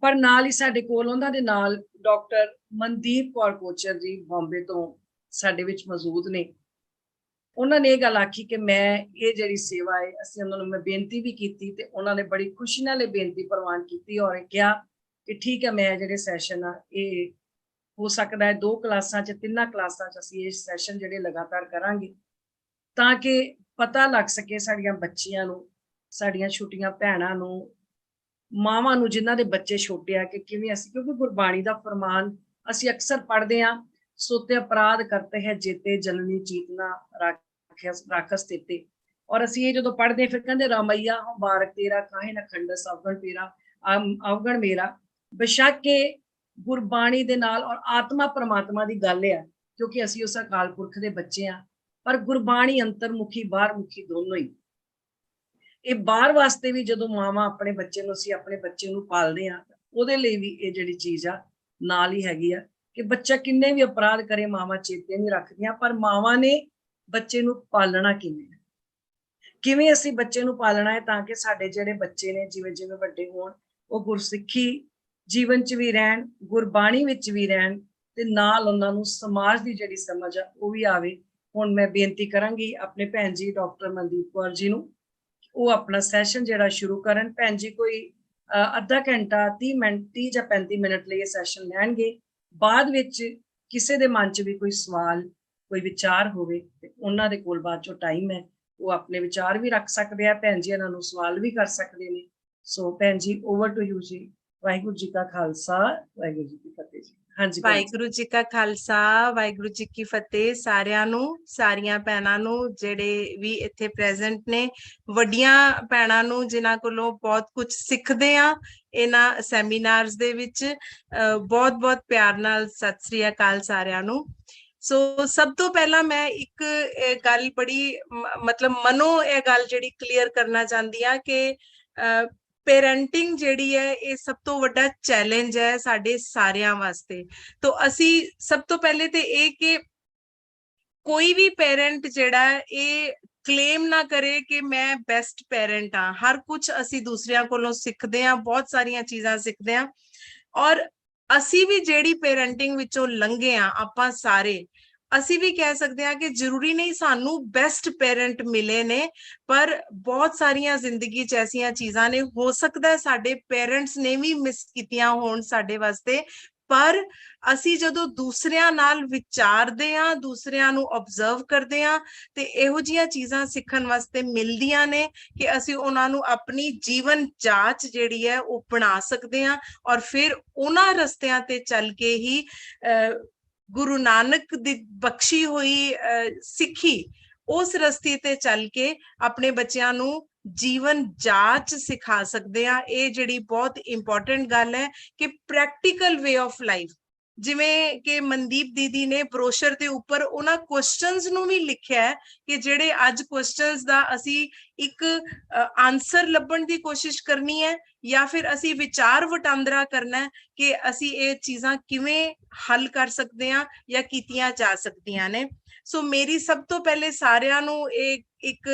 पर नाल ही साडे कोल उन्हां दे नाल डॉक्टर मनदीप कौर कोचर जी बॉम्बे तो साडे विच मौजूद ने। उन्हां ने गल आखी कि मैं ये जिहड़ी सेवा है असीं उन्हां नूं मैं बेनती भी कीती ते उन्हां ने बड़ी खुशी नाल बेनती प्रवान कीती और कहा कि ठीक है मैं जिहड़े सैशन आ ये हो सकदा है 2 क्लासां च 3 क्लासां च असीं ये सैशन जिहड़े लगातार करांगे तां कि पता लग सके साडियां बच्चियां नूं, साडियां छुट्टियां भैणां नूं, मावां नूं जिन्हां दे बच्चे छोटे आ कि किवें असीं, क्योंकि गुरबाणी दा फरमान असीं अक्सर पढ़दे हां, सोते अपराध करते है जेते जननी चीतना राखस तेते। और असीं ये जदों पढ़दे फिर कहंदे रामैया मुबारक तेरा काहे न खंडस अवगण तेरा अवगण मेरा। बेशक ये गुरबाणी दे नाल और आत्मा परमात्मा दी गल है क्योंकि असीं उस अकाल पुरख दे बच्चे हां, पर गुरबाणी अंतरमुखी बाहरमुखी दोनों ही। ਇਹ ਬਾਹਰ ਵਾਸਤੇ ਵੀ ਜਦੋਂ ਮਾਵਾਂ ਆਪਣੇ ਬੱਚੇ ਨੂੰ, ਅਸੀਂ ਆਪਣੇ ਬੱਚੇ ਨੂੰ ਪਾਲਦੇ ਆ, ਉਹਦੇ ਲਈ ਵੀ ਇਹ ਜਿਹੜੀ ਚੀਜ਼ ਆ ਨਾਲ ਹੀ ਹੈਗੀ ਆ ਕਿ ਬੱਚਾ ਕਿੰਨੇ ਵੀ ਅਪਰਾਧ ਕਰੇ ਮਾਵਾਂ ਚੇਤੇ ਨਹੀਂ ਰੱਖਦੀਆਂ, ਪਰ ਮਾਵਾਂ ਨੇ ਬੱਚੇ ਨੂੰ ਪਾਲਣਾ ਕਿਵੇਂ ਅਸੀਂ ਬੱਚੇ ਨੂੰ ਪਾਲਣਾ ਹੈ ਤਾਂ ਕਿ ਸਾਡੇ ਜਿਹੜੇ ਬੱਚੇ ਨੇ ਜਿਵੇਂ ਜਿਵੇਂ ਵੱਡੇ ਹੋਣ ਉਹ ਗੁਰਸਿੱਖੀ ਜੀਵਨ 'ਚ ਵੀ ਰਹਿਣ, ਗੁਰਬਾਣੀ ਵਿੱਚ ਵੀ ਰਹਿਣ ਤੇ ਨਾਲ ਉਹਨਾਂ ਨੂੰ ਸਮਾਜ ਦੀ ਜਿਹੜੀ ਸਮਝ ਆ ਉਹ ਵੀ ਆਵੇ। ਹੁਣ ਮੈਂ ਬੇਨਤੀ ਕਰਾਂਗੀ ਆਪਣੇ ਭੈਣ ਜੀ ਡਾਕਟਰ ਮਨਦੀਪ ਕੌਰ ਜੀ ਨੂੰ ਉਹ ਆਪਣਾ ਸੈਸ਼ਨ ਜਿਹੜਾ ਸ਼ੁਰੂ ਕਰਨ। ਭੈਣ ਜੀ ਕੋਈ ਅੱਧਾ ਘੰਟਾ 30 ਮਿੰਟ 30 ਜਾਂ 35 ਮਿੰਟ ਲਈ ਇਹ ਸੈਸ਼ਨ ਲੈਣਗੇ। ਬਾਅਦ ਵਿੱਚ ਕਿਸੇ ਦੇ ਮਨ 'ਚ ਵੀ ਕੋਈ ਸਵਾਲ ਕੋਈ ਵਿਚਾਰ ਹੋਵੇ ਤੇ ਉਹਨਾਂ ਦੇ ਕੋਲ ਬਾਅਦ ਚੋਂ ਟਾਈਮ ਹੈ, ਉਹ ਆਪਣੇ ਵਿਚਾਰ ਵੀ ਰੱਖ ਸਕਦੇ ਆ, ਭੈਣ ਜੀ ਇਹਨਾਂ ਨੂੰ ਸਵਾਲ ਵੀ ਕਰ ਸਕਦੇ ਨੇ। ਸੋ ਭੈਣ ਜੀ ਓਵਰ ਟੂ ਯੂ ਜੀ। ਵਾਹਿਗੁਰੂ ਜੀ ਕਾ ਖਾਲਸਾ, ਵਾਹਿਗੁਰੂ ਜੀ ਕੀ ਫਤਿਹ ਜੀ। ਹਾਂਜੀ ਵਾਹਿਗੁਰੂ ਜੀ ਕਾ ਖਾਲਸਾ, ਵਾਹਿਗੁਰੂ ਜੀ ਕੀ ਫਤਿਹ। ਸਾਰਿਆਂ ਨੂੰ, ਸਾਰੀਆਂ ਭੈਣਾਂ ਨੂੰ ਜਿਹੜੇ ਵੀ ਇੱਥੇ ਪ੍ਰੈਜ਼ੈਂਟ ਨੇ, ਵੱਡੀਆਂ ਭੈਣਾਂ ਨੂੰ ਜਿਨ੍ਹਾਂ ਕੋਲੋਂ ਬਹੁਤ ਕੁਝ ਸਿੱਖਦੇ ਆ ਇਹਨਾਂ ਸੈਮੀਨਾਰਸ ਦੇ ਵਿੱਚ, ਬਹੁਤ ਬਹੁਤ ਪਿਆਰ ਨਾਲ ਸਤਿ ਸ੍ਰੀ ਅਕਾਲ ਸਾਰਿਆਂ ਨੂੰ। ਸੋ ਸਭ ਤੋਂ ਪਹਿਲਾਂ ਮੈਂ ਇੱਕ ਗੱਲ ਬੜੀ ਮਤਲਬ ਮਨੋਂ ਇਹ ਗੱਲ ਜਿਹੜੀ ਕਲੀਅਰ ਕਰਨਾ ਚਾਹੁੰਦੀ ਆ ਕਿ पेरेंटिंग ਜਿਹੜੀ ਹੈ ਇਹ ਸਭ ਤੋਂ ਵੱਡਾ ਚੈਲੰਜ ਹੈ ਸਾਡੇ ਸਾਰਿਆਂ ਵਾਸਤੇ। तो ਅਸੀਂ ਸਭ ਤੋਂ ਪਹਿਲੇ ਤੇ ਇਹ ਕਿ ਕੋਈ ਵੀ ਪੇਰੈਂਟ ਜਿਹੜਾ ਇਹ ਕਲੇਮ ਨਾ ਕਰੇ ਕਿ ਮੈਂ ਬੈਸਟ ਪੇਰੈਂਟ ਹਾਂ। ਹਰ ਕੁਝ ਅਸੀਂ ਦੂਸਰਿਆਂ ਕੋਲੋਂ ਸਿੱਖਦੇ ਹਾਂ, ਬਹੁਤ ਸਾਰੀਆਂ ਚੀਜ਼ਾਂ ਸਿੱਖਦੇ ਹਾਂ, ਔਰ ਅਸੀਂ ਵੀ ਜਿਹੜੀ ਪੇਰੈਂਟਿੰਗ ਵਿੱਚੋਂ ਲੰਘੇ ਆ ਆਪਾਂ ਸਾਰੇ, ਅਸੀਂ ਵੀ ਕਹਿ ਸਕਦੇ ਹਾਂ ਕਿ ਜ਼ਰੂਰੀ ਨਹੀਂ ਸਾਨੂੰ ਬੈਸਟ ਪੇਰੈਂਟ ਮਿਲੇ ਨੇ, ਪਰ ਬਹੁਤ ਸਾਰੀਆਂ ਜ਼ਿੰਦਗੀ 'ਚ ਐਸੀਆਂ ਚੀਜ਼ਾਂ ਨੇ, ਹੋ ਸਕਦਾ ਸਾਡੇ ਪੇਰੈਂਟਸ ਨੇ ਵੀ ਮਿਸ ਕੀਤੀਆਂ ਹੋਣ ਸਾਡੇ ਵਾਸਤੇ, ਪਰ ਅਸੀਂ ਜਦੋਂ ਦੂਸਰਿਆਂ ਨਾਲ ਵਿਚਾਰਦੇ ਹਾਂ, ਦੂਸਰਿਆਂ ਨੂੰ ਆਬਜ਼ਰਵ ਕਰਦੇ ਹਾਂ ਤੇ ਇਹੋ ਜਿਹੀਆਂ ਚੀਜ਼ਾਂ ਸਿੱਖਣ ਵਾਸਤੇ ਮਿਲਦੀਆਂ ਨੇ ਕਿ ਅਸੀਂ ਉਹਨਾਂ ਨੂੰ ਆਪਣੀ ਜੀਵਨ ਜਾਂਚ ਜਿਹੜੀ ਹੈ ਉਹ ਬਣਾ ਸਕਦੇ ਹਾਂ, ਔਰ ਫਿਰ ਉਹਨਾਂ ਰਸਤਿਆਂ ਤੇ ਚੱਲ ਕੇ ਹੀ ਗੁਰੂ ਨਾਨਕ ਦੀ ਬਖਸ਼ੀ ਹੋਈ ਸਿੱਖੀ, ਉਸ ਰਸਤੇ ਤੇ ਚੱਲ ਕੇ ਆਪਣੇ ਬੱਚਿਆਂ ਨੂੰ ਜੀਵਨ ਜਾਂਚ ਸਿਖਾ ਸਕਦੇ ਆ। ਇਹ ਜਿਹੜੀ ਬਹੁਤ ਇੰਪੋਰਟੈਂਟ ਗੱਲ ਹੈ ਕਿ ਪ੍ਰੈਕਟੀਕਲ ਵੇ ਆਫ ਲਾਈਫ, ਜਿਵੇਂ ਕਿ ਮਨਦੀਪ ਦੀਦੀ ਨੇ ਬਰੋਸ਼ਰ ਦੇ ਉੱਪਰ ਉਹਨਾਂ ਕੁਐਸਚਨਸ ਨੂੰ ਵੀ ਲਿਖਿਆ ਹੈ ਕਿ ਜਿਹੜੇ ਅੱਜ ਕੁਐਸਚਨਸ ਦਾ ਅਸੀਂ ਇੱਕ ਆਨਸਰ ਲੱਭਣ ਦੀ ਕੋਸ਼ਿਸ਼ ਕਰਨੀ ਹੈ ਜਾਂ ਫਿਰ ਅਸੀਂ ਵਿਚਾਰ ਵਟਾਂਦਰਾ ਕਰਨਾ ਕਿ ਅਸੀਂ ਇਹ ਚੀਜ਼ਾਂ ਕਿਵੇਂ ਹੱਲ ਕਰ ਸਕਦੇ ਹਾਂ ਜਾਂ ਕੀਤੀਆਂ ਜਾ ਸਕਦੀਆਂ ਨੇ। ਸੋ ਮੇਰੀ ਸਭ ਤੋਂ ਪਹਿਲੇ ਸਾਰਿਆਂ ਨੂੰ ਇਹ ਇੱਕ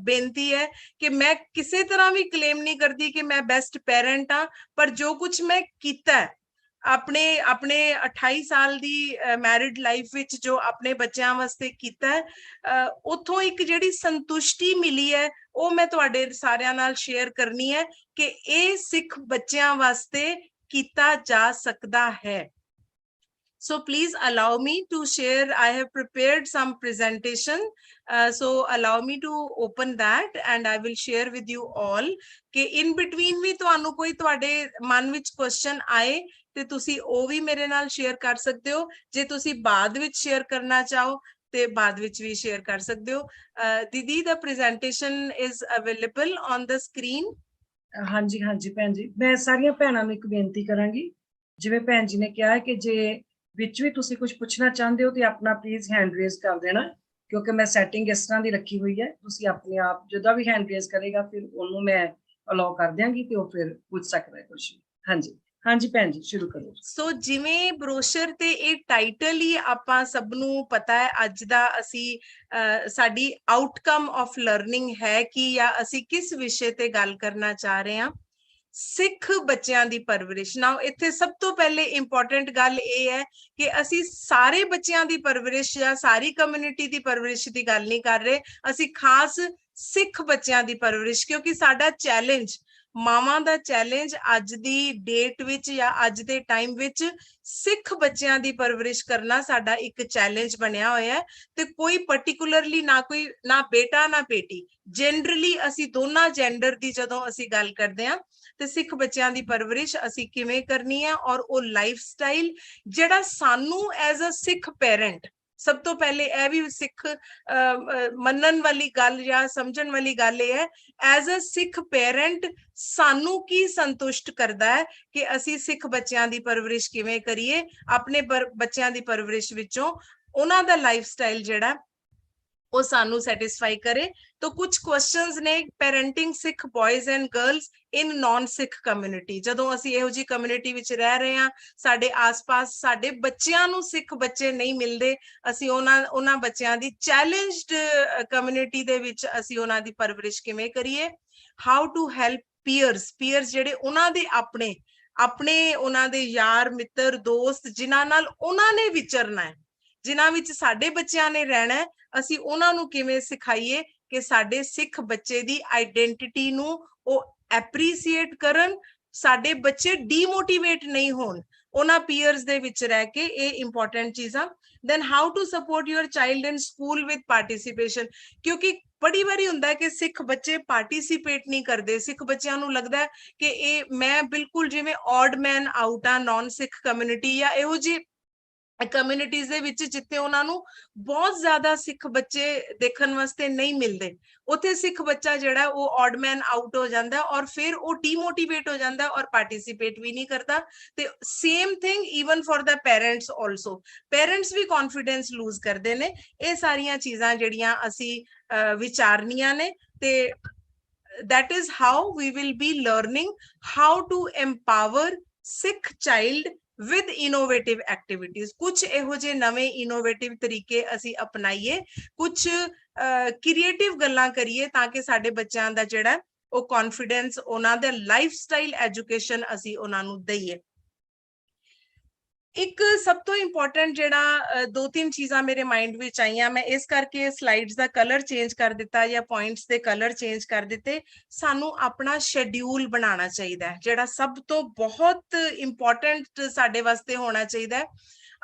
ਬੇਨਤੀ ਹੈ ਕਿ ਮੈਂ ਕਿਸੇ ਤਰ੍ਹਾਂ ਵੀ ਕਲੇਮ ਨਹੀਂ ਕਰਦੀ ਕਿ ਮੈਂ ਬੈਸਟ ਪੇਰੈਂਟ ਹਾਂ, ਪਰ ਜੋ ਕੁਝ ਮੈਂ ਕੀਤਾ ਆਪਣੇ 28 ਸਾਲ ਦੀ ਮੈਰਿਡ ਲਾਈਫ ਵਿੱਚ ਜੋ ਆਪਣੇ ਬੱਚਿਆਂ ਵਾਸਤੇ ਕੀਤਾ ਹੈ, ਉੱਥੋਂ ਇੱਕ ਜਿਹੜੀ ਸੰਤੁਸ਼ਟੀ ਮਿਲੀ ਹੈ ਉਹ ਮੈਂ ਤੁਹਾਡੇ ਸਾਰਿਆਂ ਨਾਲ ਸ਼ੇਅਰ ਕਰਨੀ ਹੈ ਕਿ ਇਹ ਸਿੱਖ ਬੱਚਿਆਂ ਵਾਸਤੇ ਕੀਤਾ ਜਾ ਸਕਦਾ ਹੈ। So please allow me to share. I have prepared some presentation. So allow me to open that and I will share with you all. कि in between भी ਤੁਹਾਨੂੰ ਕੋਈ ਤੁਹਾਡੇ ਮਨ ਵਿੱਚ question ਆਏ ਤੇ ਤੁਸੀਂ ਉਹ ਵੀ ਮੇਰੇ ਨਾਲ share ਕਰ ਸਕਦੇ ਹੋ। ਜੇ ਤੁਸੀਂ ਬਾਅਦ ਵਿੱਚ share ਕਰਨਾ ਚਾਹੋ ਤੇ ਬਾਅਦ ਵਿੱਚ ਵੀ share ਕਰ ਸਕਦੇ ਹੋ। ਦੀਦੀ, the presentation is available on the screen. ਹਾਂਜੀ ਹਾਂਜੀ ਭੈਣ ਜੀ, ਮੈਂ ਸਾਰੀਆਂ ਭੈਣਾਂ ਨੂੰ ਇੱਕ ਬੇਨਤੀ ਕਰਾਂਗੀ, ਜਿਵੇਂ ਭੈਣ ਜੀ ਨੇ ਕਿਹਾ ਕਿ ਜੇ ਵਿੱਚ ਵੀ ਤੁਸੀਂ ਕੁਝ ਪੁੱਛਣਾ ਚਾਹੁੰਦੇ ਹੋ ਤੇ ਆਪਣਾ ਪਲੀਜ਼ ਹੈਂਡ ਰੇਜ਼ ਕਰ ਦੇਣਾ, ਕਿਉਂਕਿ ਮੈਂ ਸੈਟਿੰਗ ਇਸ ਤਰ੍ਹਾਂ ਦੀ ਰੱਖੀ ਹੋਈ ਹੈ, ਤੁਸੀਂ ਆਪਣੇ ਆਪ ਜਦੋਂ ਵੀ ਹੈਂਡ ਰੇਜ਼ ਕਰੇਗਾ ਫਿਰ ਉਹਨੂੰ ਮੈਂ ਅਲਾਉ ਕਰ ਦਿਆਂਗੀ ਤੇ ਉਹ ਫਿਰ ਪੁੱਛ ਸਕਦਾ ਹੈ ਕੁਝ। ਹਾਂਜੀ ਹਾਂਜੀ ਭੈਣ ਜੀ ਸ਼ੁਰੂ ਕਰੋ। ਸੋ ਜਿਵੇਂ ਬਰੋਸ਼ਰ ਤੇ ਇਹ ਟਾਈਟਲ ਹੀ ਆਪਾਂ ਸਭ ਨੂੰ ਪਤਾ ਹੈ, ਅੱਜ ਦਾ ਅਸੀਂ ਸਾਡੀ ਆਊਟਕਮ ਆਫ ਲਰਨਿੰਗ ਹੈ ਕਿ ਜਾਂ ਅਸੀਂ ਕਿਸ ਵਿਸ਼ੇ ਤੇ ਗੱਲ ਕਰਨਾ ਚਾਹ ਰਹੇ ਹਾਂ। ਸਿੱਖ ਬੱਚਿਆਂ ਦੀ ਪਰਵਰਿਸ਼। ਨਾਓ ਇੱਥੇ ਸਭ ਤੋਂ ਪਹਿਲੇ ਇੰਪੋਰਟੈਂਟ ਗੱਲ ਇਹ ਹੈ ਕਿ ਅਸੀਂ ਸਾਰੇ ਬੱਚਿਆਂ ਦੀ ਪਰਵਰਿਸ਼ ਜਾਂ ਸਾਰੀ ਕਮਿਊਨਿਟੀ ਦੀ ਪਰਵਰਿਸ਼ ਦੀ ਗੱਲ ਨਹੀਂ ਕਰ ਰਹੇ, ਅਸੀਂ ਖਾਸ ਸਿੱਖ ਬੱਚਿਆਂ ਦੀ ਪਰਵਰਿਸ਼, ਕਿਉਂਕਿ ਸਾਡਾ ਚੈਲੰਜ, ਮਾਵਾਂ ਦਾ ਚੈਲੰਜ ਅੱਜ ਦੀ ਡੇਟ ਵਿੱਚ ਜਾਂ ਅੱਜ ਦੇ ਟਾਈਮ ਵਿੱਚ ਸਿੱਖ ਬੱਚਿਆਂ ਦੀ ਪਰਵਰਿਸ਼ ਕਰਨਾ ਸਾਡਾ ਇੱਕ ਚੈਲੰਜ ਬਣਿਆ ਹੋਇਆ ਹੈ। ਤੇ ਕੋਈ ਪਾਰਟਿਕੂਲਰਲੀ ਨਾ ਬੇਟਾ ਨਾ ਬੇਟੀ, ਜਨਰਲੀ ਅਸੀਂ ਦੋਨਾਂ ਜੈਂਡਰ ਦੀ ਜਦੋਂ ਅਸੀਂ ਗੱਲ ਕਰਦੇ ਹਾਂ ਤੇ ਸਿੱਖ ਬੱਚਿਆਂ ਦੀ ਪਰਵਰਿਸ਼ ਅਸੀਂ ਕਿਵੇਂ ਕਰਨੀ ਹੈ, ਔਰ ਉਹ ਲਾਈਫ ਸਟਾਈਲ ਜਿਹੜਾ ਸਾਨੂੰ ਐਜ਼ ਅ ਸਿੱਖ ਪੇਰੈਂਟ, ਸਭ ਤੋਂ ਪਹਿਲੇ ਇਹ ਵੀ ਸਿੱਖ ਮੰਨਣ ਵਾਲੀ ਗੱਲ ਜਾਂ ਸਮਝਣ ਵਾਲੀ ਗੱਲ ਇਹ ਹੈ, ਐਜ਼ ਅ ਸਿੱਖ ਪੇਰੈਂਟ ਸਾਨੂੰ ਕੀ ਸੰਤੁਸ਼ਟ ਕਰਦਾ ਹੈ ਕਿ ਅਸੀਂ ਸਿੱਖ ਬੱਚਿਆਂ ਦੀ ਪਰਵਰਿਸ਼ ਕਿਵੇਂ ਕਰੀਏ, ਆਪਣੇ ਬੱਚਿਆਂ ਦੀ ਪਰਵਰਿਸ਼ ਵਿੱਚੋਂ ਉਹਨਾਂ ਦਾ ਲਾਈਫ ਸਟਾਈਲ ਜਿਹੜਾ ਉਹ ਸਾਨੂੰ ਸੈਟੀਸਫਾਈ ਕਰੇ। तो कुछ क्वेश्चंस ने parenting Sikh boys and girls in non Sikh community, जदों ਅਸੀਂ ਇਹੋ ਜੀ ਕਮਿਊਨਿਟੀ ਵਿੱਚ ਰਹਿ ਰਹੇ ਹਾਂ, ਸਾਡੇ ਆਸ-ਪਾਸ ਸਾਡੇ ਬੱਚਿਆਂ ਨੂੰ ਸਿੱਖ ਬੱਚੇ ਨਹੀਂ ਮਿਲਦੇ, ਅਸੀਂ ਉਹਨਾਂ ਬੱਚਿਆਂ ਦੀ ਚੈਲੰਜਡ ਕਮਿਊਨਿਟੀ ਦੇ ਵਿੱਚ ਅਸੀਂ ਉਹਨਾਂ ਦੀ ਪਰਵਰਿਸ਼ ਕਿਵੇਂ ਕਰੀਏ। ਹਾਊ ਟੂ ਹੈਲਪ ਪੀਅਰਸ ਜਿਹੜੇ ਉਹਨਾਂ ਦੇ ਆਪਣੇ ਉਹਨਾਂ ਦੇ ਯਾਰ ਮਿੱਤਰ ਦੋਸਤ ਜਿਨ੍ਹਾਂ ਨਾਲ ਉਹਨਾਂ ਨੇ ਵਿਚਰਨਾ ਹੈ, ਜਿਨ੍ਹਾਂ ਵਿੱਚ ਸਾਡੇ ਬੱਚਿਆਂ ਨੇ ਰਹਿਣਾ ਹੈ, ਅਸੀਂ ਉਹਨਾਂ ਨੂੰ ਕਿਵੇਂ ਸਿਖਾਈਏ ਕਿ ਸਾਡੇ ਸਿੱਖ ਬੱਚੇ ਦੀ ਆਈਡੈਂਟੀਟੀ ਨੂੰ ਉਹ ਐਪਰੀਸ਼ੀਏਟ ਕਰਨ, ਸਾਡੇ ਬੱਚੇ ਡੀਮੋਟੀਵੇਟ ਨਹੀਂ ਹੋਣ ਉਹਨਾਂ ਪੀਅਰਸ ਦੇ ਵਿੱਚ ਰਹਿ ਕੇ। ਇਹ ਇੰਪੋਰਟੈਂਟ ਚੀਜ਼ਾਂ। Then how to support your child in school with participation, ਕਿਉਂਕਿ ਬੜੀ ਵਾਰੀ ਹੁੰਦਾ ਹੈ ਕਿ ਸਿੱਖ ਬੱਚੇ ਪਾਰਟਿਸਿਪੇਟ ਨਹੀਂ ਕਰਦੇ, ਸਿੱਖ ਬੱਚਿਆਂ ਨੂੰ ਲੱਗਦਾ ਹੈ ਕਿ ਇਹ ਮੈਂ ਬਿਲਕੁਲ ਜਿਵੇਂ ਔਡ ਮੈਨ ਆਊਟ ਆ ਨੌਨ ਸਿੱਖ ਕਮਿਊਨਿਟੀ ਜਾਂ ਇਹੋ ਜਿਹੀ ਕਮਿਊਨਿਟੀਜ਼ ਦੇ ਵਿੱਚ ਜਿੱਥੇ ਉਹਨਾਂ ਨੂੰ ਬਹੁਤ ਜ਼ਿਆਦਾ ਸਿੱਖ ਬੱਚੇ ਦੇਖਣ ਵਾਸਤੇ ਨਹੀਂ ਮਿਲਦੇ, ਉੱਥੇ ਸਿੱਖ ਬੱਚਾ ਜਿਹੜਾ ਉਹ ਔਡ ਮੈਨ ਆਊਟ ਹੋ ਜਾਂਦਾ ਔਰ ਫਿਰ ਉਹ ਡੀਮੋਟੀਵੇਟ ਹੋ ਜਾਂਦਾ ਔਰ ਪਾਰਟਿਸਿਪੇਟ ਵੀ ਨਹੀਂ ਕਰਦਾ। ਤੇ same thing even for the parents also, parents ਵੀ ਕੌਨਫੀਡੈਂਸ ਲੂਜ਼ ਕਰਦੇ ਨੇ। ਇਹ ਸਾਰੀਆਂ ਚੀਜ਼ਾਂ ਜਿਹੜੀਆਂ ਅਸੀਂ ਵਿਚਾਰਨੀਆਂ ਨੇ ਤੇ that is how we will be learning how to empower Sikh child with innovative activities। कुछ ਇਹੋ ਜਿਹੇ ਨਵੇਂ ਇਨੋਵੇਟਿਵ ਤਰੀਕੇ ਅਸੀਂ ਅਪਣਾਈਏ, ਕੁਝ ਕ੍ਰੀਏਟਿਵ ਗੱਲਾਂ ਕਰੀਏ ਤਾਂ ਕਿ ਸਾਡੇ ਬੱਚਿਆਂ ਦਾ ਜਿਹੜਾ ਉਹ ਕੌਨਫੀਡੈਂਸ, ਉਹਨਾਂ ਦਾ ਲਾਈਫ ਸਟਾਈਲ ਐਜੂਕੇਸ਼ਨ ਅਸੀਂ ਉਹਨਾਂ ਨੂੰ ਦਈਏ। ਇੱਕ ਸਭ ਤੋਂ ਇੰਪੋਰਟੈਂਟ ਜਿਹੜਾ ਦੋ ਤਿੰਨ ਚੀਜ਼ਾਂ ਮੇਰੇ ਮਾਈਂਡ ਵਿੱਚ ਆਈਆਂ, ਮੈਂ ਇਸ ਕਰਕੇ ਸਲਾਈਡਸ ਦਾ ਕਲਰ ਚੇਂਜ ਕਰ ਦਿੱਤਾ ਜਾਂ ਪੁਆਇੰਟਸ ਦੇ ਕਲਰ ਚੇਂਜ ਕਰ ਦਿੱਤੇ। ਸਾਨੂੰ ਆਪਣਾ ਸ਼ੈਡਿਊਲ ਬਣਾਉਣਾ ਚਾਹੀਦਾ ਹੈ, ਜਿਹੜਾ ਸਭ ਤੋਂ ਬਹੁਤ ਇੰਪੋਰਟੈਂਟ ਸਾਡੇ ਵਾਸਤੇ ਹੋਣਾ ਚਾਹੀਦਾ ਹੈ।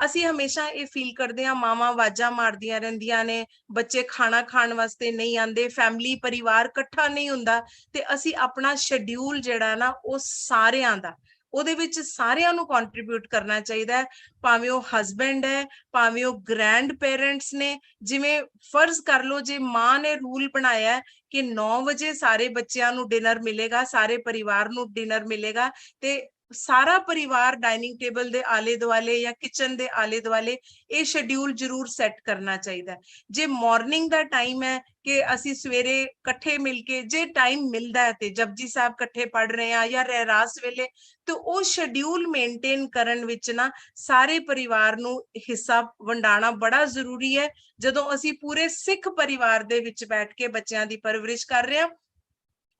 ਅਸੀਂ ਹਮੇਸ਼ਾ ਇਹ ਫੀਲ ਕਰਦੇ ਹਾਂ ਮਾਵਾਂ ਆਵਾਜ਼ਾਂ ਮਾਰਦੀਆਂ ਰਹਿੰਦੀਆਂ ਨੇ, ਬੱਚੇ ਖਾਣਾ ਖਾਣ ਵਾਸਤੇ ਨਹੀਂ ਆਉਂਦੇ, ਫੈਮਿਲੀ ਪਰਿਵਾਰ ਇਕੱਠਾ ਨਹੀਂ ਹੁੰਦਾ, ਤੇ ਅਸੀਂ ਆਪਣਾ ਸ਼ੈਡਿਊਲ ਜਿਹੜਾ ਨਾ ਉਹ ਸਾਰਿਆਂ ਦਾ ਉਹਦੇ ਵਿੱਚ ਸਾਰਿਆਂ ਨੂੰ ਕੰਟਰੀਬਿਊਟ ਕਰਨਾ ਚਾਹੀਦਾ ਹੈ, ਭਾਵੇਂ ਉਹ ਹਸਬੈਂਡ ਹੈ, ਭਾਵੇਂ ਉਹ ਗ੍ਰੈਂਡ ਪੇਰੈਂਟਸ ਨੇ। ਜਿਵੇਂ ਫਰਜ਼ ਕਰ ਲਓ ਜੇ ਮਾਂ ਨੇ ਰੂਲ ਬਣਾਇਆ ਕਿ 9 ਵਜੇ ਸਾਰੇ ਬੱਚਿਆਂ ਨੂੰ ਡਿਨਰ ਮਿਲੇਗਾ, ਸਾਰੇ ਪਰਿਵਾਰ ਨੂੰ ਡਿਨਰ ਮਿਲੇਗਾ, ਤੇ ਸਾਰਾ ਪਰਿਵਾਰ ਡਾਈਨਿੰਗ ਟੇਬਲ ਦੇ ਆਲੇ ਦੁਆਲੇ ਜਾਂ ਕਿਚਨ ਦੇ ਆਲੇ ਦੁਆਲੇ ਇਹ ਸ਼ੈਡਿਊਲ ਜ਼ਰੂਰ ਸੈੱਟ ਕਰਨਾ ਚਾਹੀਦਾ। ਜੇ ਮਾਰਨਿੰਗ ਦਾ ਟਾਈਮ ਹੈ ਕਿ ਅਸੀਂ ਸਵੇਰੇ ਇਕੱਠੇ ਮਿਲ ਕੇ ਜੇ ਟਾਈਮ ਮਿਲਦਾ ਹੈ ਤੇ ਜਪਜੀ ਸਾਹਿਬ ਇਕੱਠੇ ਪੜ੍ਹ ਰਹੇ ਆ ਜਾਂ ਰਹਿਰਾਸ ਵੇਲੇ, ਤੇ ਉਹ ਸ਼ੈਡਿਊਲ ਮੇਨਟੇਨ ਕਰਨ ਵਿੱਚ ਨਾ ਸਾਰੇ ਪਰਿਵਾਰ ਨੂੰ ਹਿੱਸਾ ਵੰਡਾਣਾ ਬੜਾ ਜ਼ਰੂਰੀ ਹੈ। ਜਦੋਂ ਅਸੀਂ ਪੂਰੇ ਸਿੱਖ ਪਰਿਵਾਰ ਦੇ ਵਿੱਚ ਬੈਠ ਕੇ ਬੱਚਿਆਂ ਦੀ ਪਰਵਰਿਸ਼ ਕਰ ਰਹੇ ਹਾਂ,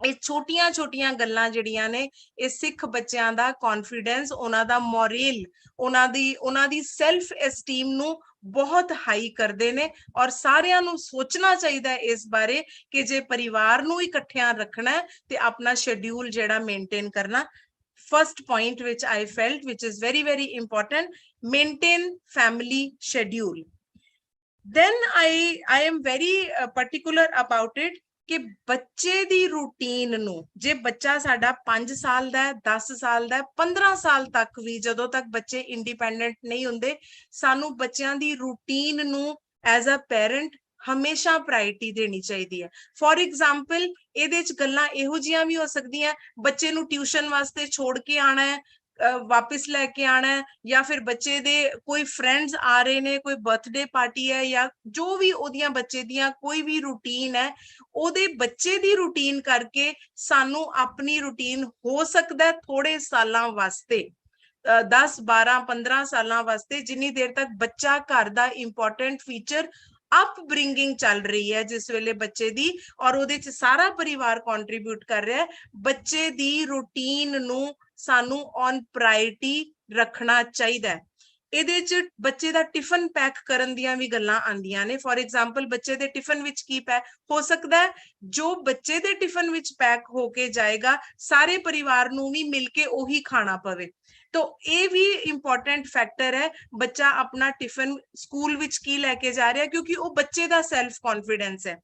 ਇਹ ਛੋਟੀਆਂ ਗੱਲਾਂ ਜਿਹੜੀਆਂ ਨੇ ਇਹ ਸਿੱਖ ਬੱਚਿਆਂ ਦਾ ਕੌਨਫੀਡੈਂਸ, ਉਹਨਾਂ ਦਾ ਮੋਰਲ, ਉਹਨਾਂ ਦੀ ਸੈਲਫ ਐਸਟੀਮ ਨੂੰ ਬਹੁਤ ਹਾਈ ਕਰਦੇ ਨੇ। ਔਰ ਸਾਰਿਆਂ ਨੂੰ ਸੋਚਣਾ ਚਾਹੀਦਾ ਇਸ ਬਾਰੇ ਕਿ ਜੇ ਪਰਿਵਾਰ ਨੂੰ ਇਕੱਠਿਆਂ ਰੱਖਣਾ ਤੇ ਆਪਣਾ ਸ਼ੈਡਿਊਲ ਜਿਹੜਾ ਮੇਨਟੇਨ ਕਰਨਾ। First point which I felt, which is very, very important, maintain family schedule. Then I am very particular about it ਕਿ ਬੱਚੇ ਦੀ ਰੂਟੀਨ ਨੂੰ, ਜੇ ਬੱਚਾ ਸਾਡਾ 5 ਸਾਲ ਦਾ ਹੈ, 10 ਸਾਲ ਦਾ ਹੈ, 15 ਸਾਲ ਤੱਕ ਵੀ, ਜਦੋਂ ਤੱਕ ਬੱਚੇ ਇੰਡੀਪੈਂਡੈਂਟ ਨਹੀਂ ਹੁੰਦੇ, ਸਾਨੂੰ ਬੱਚਿਆਂ ਦੀ ਰੂਟੀਨ ਨੂੰ ਐਜ਼ ਅ ਪੈਰੈਂਟ ਹਮੇਸ਼ਾ ਪ੍ਰਾਇੋਰਟੀ ਦੇਣੀ ਚਾਹੀਦੀ ਹੈ। ਫੋਰ ਐਗਜ਼ਾਮਪਲ ਇਹਦੇ ਚ ਗੱਲਾਂ ਇਹੋ ਜਿਹੀਆਂ ਵੀ ਹੋ ਸਕਦੀਆਂ, ਬੱਚੇ ਨੂੰ ਟਿਊਸ਼ਨ ਵਾਸਤੇ ਛੋੜ ਕੇ ਆਣਾ ਹੈ, ਵਾਪਿਸ ਲੈ ਕੇ ਆਣਾ ਹੈ, ਜਾਂ ਫਿਰ ਬੱਚੇ ਦੇ ਕੋਈ ਫਰੈਂਡਸ ਆ ਰਹੇ ਨੇ, ਕੋਈ ਬਰਥਡੇ ਪਾਰਟੀ ਹੈ, ਜਾਂ ਜੋ ਵੀ ਉਹਦੀਆਂ ਬੱਚੇ ਦੀਆਂ ਕੋਈ ਵੀ ਰੂਟੀਨ ਹੈ, ਉਹਦੇ ਬੱਚੇ ਦੀ ਰੂਟੀਨ ਕਰਕੇ ਸਾਨੂੰ ਆਪਣੀ ਰੂਟੀਨ ਹੋ ਸਕਦਾ ਥੋੜੇ ਸਾਲਾਂ ਵਾਸਤੇ, 10, 12, 15 ਸਾਲਾਂ ਵਾਸਤੇ, ਜਿੰਨੀ ਦੇਰ ਤੱਕ ਬੱਚਾ ਘਰ ਦਾ ਇੰਪੋਰਟੈਂਟ ਫੀਚਰ ਅਪਬ੍ਰਿੰਗਿੰਗ ਚੱਲ ਰਹੀ ਹੈ ਜਿਸ ਵੇਲੇ ਬੱਚੇ ਦੀ, ਔਰ ਉਹਦੇ ਚ ਸਾਰਾ ਪਰਿਵਾਰ ਕੰਟਰੀਬਿਊਟ ਕਰ ਰਿਹਾ ਹੈ, ਬੱਚੇ ਦੀ ਰੂਟੀਨ ਨੂੰ ਸਾਨੂੰ ਔਨ ਪ੍ਰਾਇਰਟੀ ਰੱਖਣਾ ਚਾਹੀਦਾ ਹੈ। ਇਹਦੇ ਚ ਬੱਚੇ ਦਾ ਟਿਫਨ ਪੈਕ ਕਰਨ ਦੀਆਂ ਵੀ ਗੱਲਾਂ ਆਉਂਦੀਆਂ ਨੇ। ਫੋਰ ਐਗਜ਼ਾਮਪਲ ਬੱਚੇ ਦੇ ਟਿਫਨ ਵਿੱਚ ਕੀ ਪੈਕ ਹੋ ਸਕਦਾ ਹੈ, ਜੋ ਬੱਚੇ ਦੇ ਟਿਫਨ ਵਿੱਚ ਪੈਕ ਹੋ ਕੇ ਜਾਏਗਾ ਸਾਰੇ ਪਰਿਵਾਰ ਨੂੰ ਵੀ ਮਿਲ ਕੇ ਉਹੀ ਖਾਣਾ ਪਵੇ। तो ये भी इंपॉर्टेंट फैक्टर है, बच्चा अपना टिफिन स्कूल विच की लेके जा रहा है, क्योंकि वो बच्चे दा सेल्फ कॉन्फिडेंस है।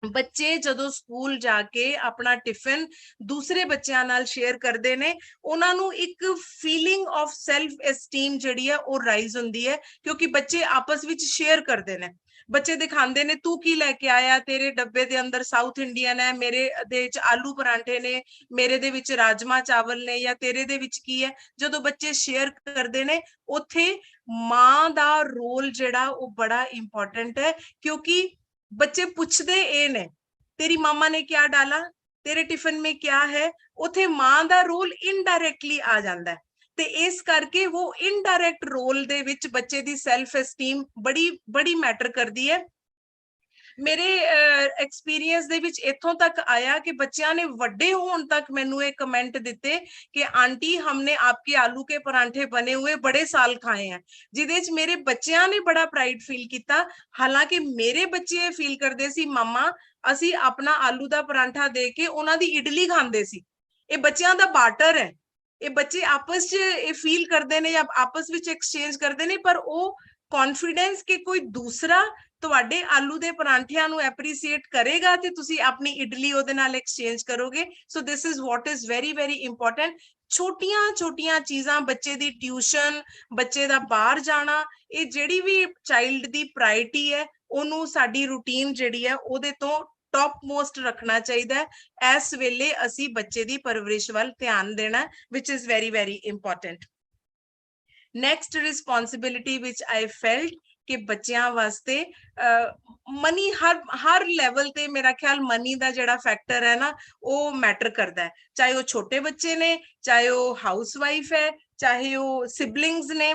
बच्चे जदों स्कूल जाके अपना टिफिन दूसरे बच्चों नाल शेयर करते ने, उन्हां नूं एक फीलिंग ऑफ सेल्फ एस्टीम जिहड़ी है वो राइज हुंदी है, क्योंकि बच्चे आपस विच शेयर करते ने। बच्चे दिखाते ने तू की लैके आया, तेरे डब्बे दे अंदर साउथ इंडियन है, मेरे दे विच आलू परांठे ने, मेरे दे विच राजमा चावल ने, या तेरे दे विच की है। जदों बच्चे शेयर करते ने उत्थे मां दा रोल जिहड़ा वो बड़ा इंपॉर्टेंट है, क्योंकि बच्चे पूछते ए ने तेरी मामा ने क्या डाला, तेरे टिफिन में क्या है, उथे मां दा रोल इनडायरेक्टली आ जाता है। ते इस करके वो इनडायरेक्ट रोल दे विच बच्चे दी सेल्फ एस्टीम बड़ी बड़ी मैटर करदी है। मेरे एक्सपीरियंस दे विच इत्थों तक आया कि बच्चों ने वड्डे होण तक मैनू एक कमेंट दिते कि आंटी हमने आपके आलू के परांठे बने हुए बड़े साल खाए हैं, जिदे च मेरे बच्चों ने बड़ा प्राइड फील किया। हालांकि मेरे बच्चे फील करते सी मामा असी अपना आलू दा परांठा दे के उन्हां दी इडली खांदे सी। ये बच्चों दा बार्टर है, ये बच्चे आपस च फील करते हैं या आपस विच एक्सचेंज करते हैं, पर वो कॉन्फिडेंस कि कोई दूसरा ਤੁਹਾਡੇ ਆਲੂ ਦੇ ਪਰਾਂਠਿਆਂ ਨੂੰ ਐਪਰੀਸ਼ੀਏਟ ਕਰੇਗਾ ਤੇ ਤੁਸੀਂ ਆਪਣੀ ਇਡਲੀ ਉਹਦੇ ਨਾਲ ਐਕਸਚੇਂਜ ਕਰੋਗੇ। So this is what is very very important. ਛੋਟੀਆਂ ਛੋਟੀਆਂ ਚੀਜ਼ਾਂ, ਬੱਚੇ ਦੀ ਟਿਊਸ਼ਨ, ਬੱਚੇ ਦਾ ਬਾਹਰ ਜਾਣਾ, ਇਹ ਜਿਹੜੀ ਵੀ ਚਾਈਲਡ ਦੀ ਪ੍ਰਾਇਰਟੀ ਹੈ ਉਹਨੂੰ ਸਾਡੀ ਰੂਟੀਨ ਜਿਹੜੀ ਹੈ ਉਹਦੇ ਤੋਂ ਟੌਪ ਮੋਸਟ ਰੱਖਣਾ ਚਾਹੀਦਾ ਹੈ। ਇਸ ਵੇਲੇ ਅਸੀਂ ਬੱਚੇ ਦੀ ਪਰਵਰਿਸ਼ ਵੱਲ ਧਿਆਨ ਦੇਣਾ, which is very very important. Next responsibility ਵਿਚ ਆਈ ਫੈਲਟ कि बच्चों वास्ते मनी हर लेवल ते मेरा ख्याल मनी दा जिहड़ा फैक्टर है ना वो मैटर करता है, चाहे वो छोटे बच्चे ने, चाहे वो हाउस वाइफ है, चाहे वो सिबलिंग्स ने।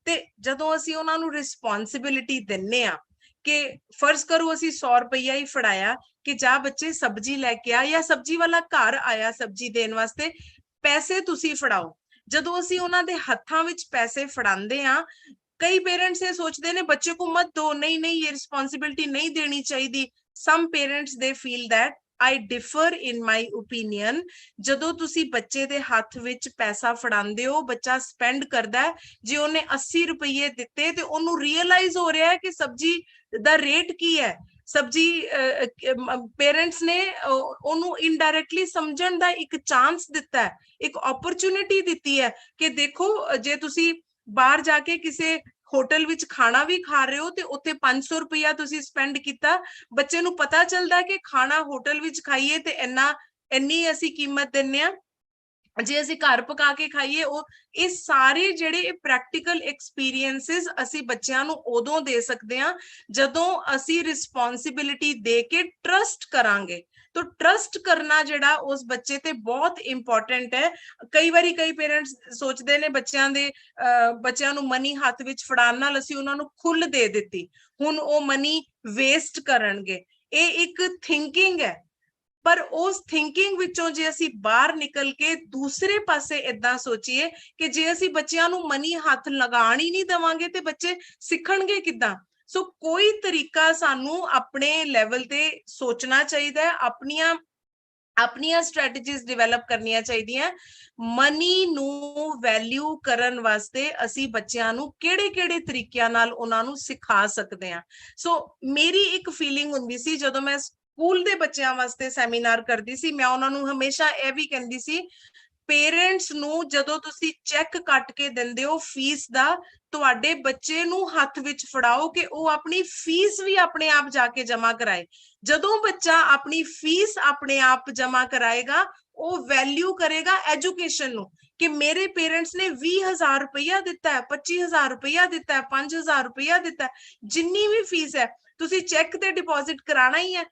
ते जदों असीं उन्हां नूं रिस्पॉन्सिबिलिटी दिंने आ कि फर्ज करो असीं 100 रुपया ही फड़ाया कि जा बच्चे सब्जी लैके आ, या सब्जी वाला घर आया सब्जी देण वास्ते, पैसे तुसीं फड़ाओ। जदों असीं उन्हां दे हत्थां विच पैसे फड़ांदे आ, कई पेरेंट्स ये सोचते हैं बच्चे को मत दो, नहीं नहीं ये रिस्पॉन्सिबिलिटी नहीं देनी चाहिए। Some parents they feel that, I differ in my opinion. जदों तुसी बच्चे दे हाथ विच पैसा फड़ांदे हो, बच्चा स्पेंड करदा है, जे उन्हें 80 रुपये दिते ते उन्हें रियलाइज हो रहा है कि सब्जी दा रेट की है, सब्जी पेरेंट्स ने ओनू इनडायरेक्टली समझण दा एक चांस दिता है, एक अपॉर्चुनिटी दिती है कि देखो जे तुसी बाहर जाके किसी होटल विच खाना भी खा रहे हो ते उत्थे 500 रुपया तुसी स्पेंड किया, बच्चे नूं पता चलदा है कि खाना होटल विच खाइए ते इन्नी असी कीमत दिन्ने आ, जे असी घर पका के खाइए। वो ये सारे जेडे प्रैक्टिकल एक्सपीरियंसिस असी बच्चों नूं उदों दे सकते हैं जदों असी रिस्पॉन्सिबिलिटी दे के ट्रस्ट करांगे। तो ट्रस्ट करना जिहड़ा उस बच्चे ते बहुत इंपॉर्टेंट है। कई बारी कई पेरेंट्स सोचते ने बच्चों नूं मनी हाथ विच फड़ाउण नाल असी उन्हां नूं खुल दे दित्ती, हुण वो मनी वेस्ट करनगे। ये एक थिंकिंग है, पर उस थिंकिंग विचों जे असी बाहर निकल के दूसरे पासे इदां सोचिए कि जे असी बच्चों नूं मनी हाथ लगाण ही नहीं देवांगे ते बच्चे सिखणगे किदां। सो कोई तरीका सानू अपने लेवल ते सोचना चाहिए, अपनियां स्ट्रैटेजीज डिवेलप करनियां चाहिए। मनी नू वैल्यू करन वास्ते असी बच्चों नू किहड़े-किहड़े तरीकिਆਂ नाल उन्हां नू सिखा सकते हैं। सो मेरी एक फीलिंग हुंदी सी जदों मैं स्कूल दे बच्चों वास्ते सैमीनार करदी सी, मैं उन्हां नू हमेशा यह भी कहंदी सी, पेरेंट्स नू जदों तुसी चैक कट के दिंदे हो फीस दा, तुहाडे बच्चे नू हत्थ विच फड़ाओ कि वो अपनी फीस भी अपने आप जाके जमा कराए। जदों बच्चा अपनी फीस अपने आप जमा कराएगा, वो वैल्यू करेगा एजुकेशन नू कि मेरे पेरेंट्स ने 20,000 रुपया दिता है, 25,000 रुपया दिता है, 5,000 रुपया दिता है, जिन्नी भी फीस है तुसी चैक ते डिपॉजिट कराना ही है।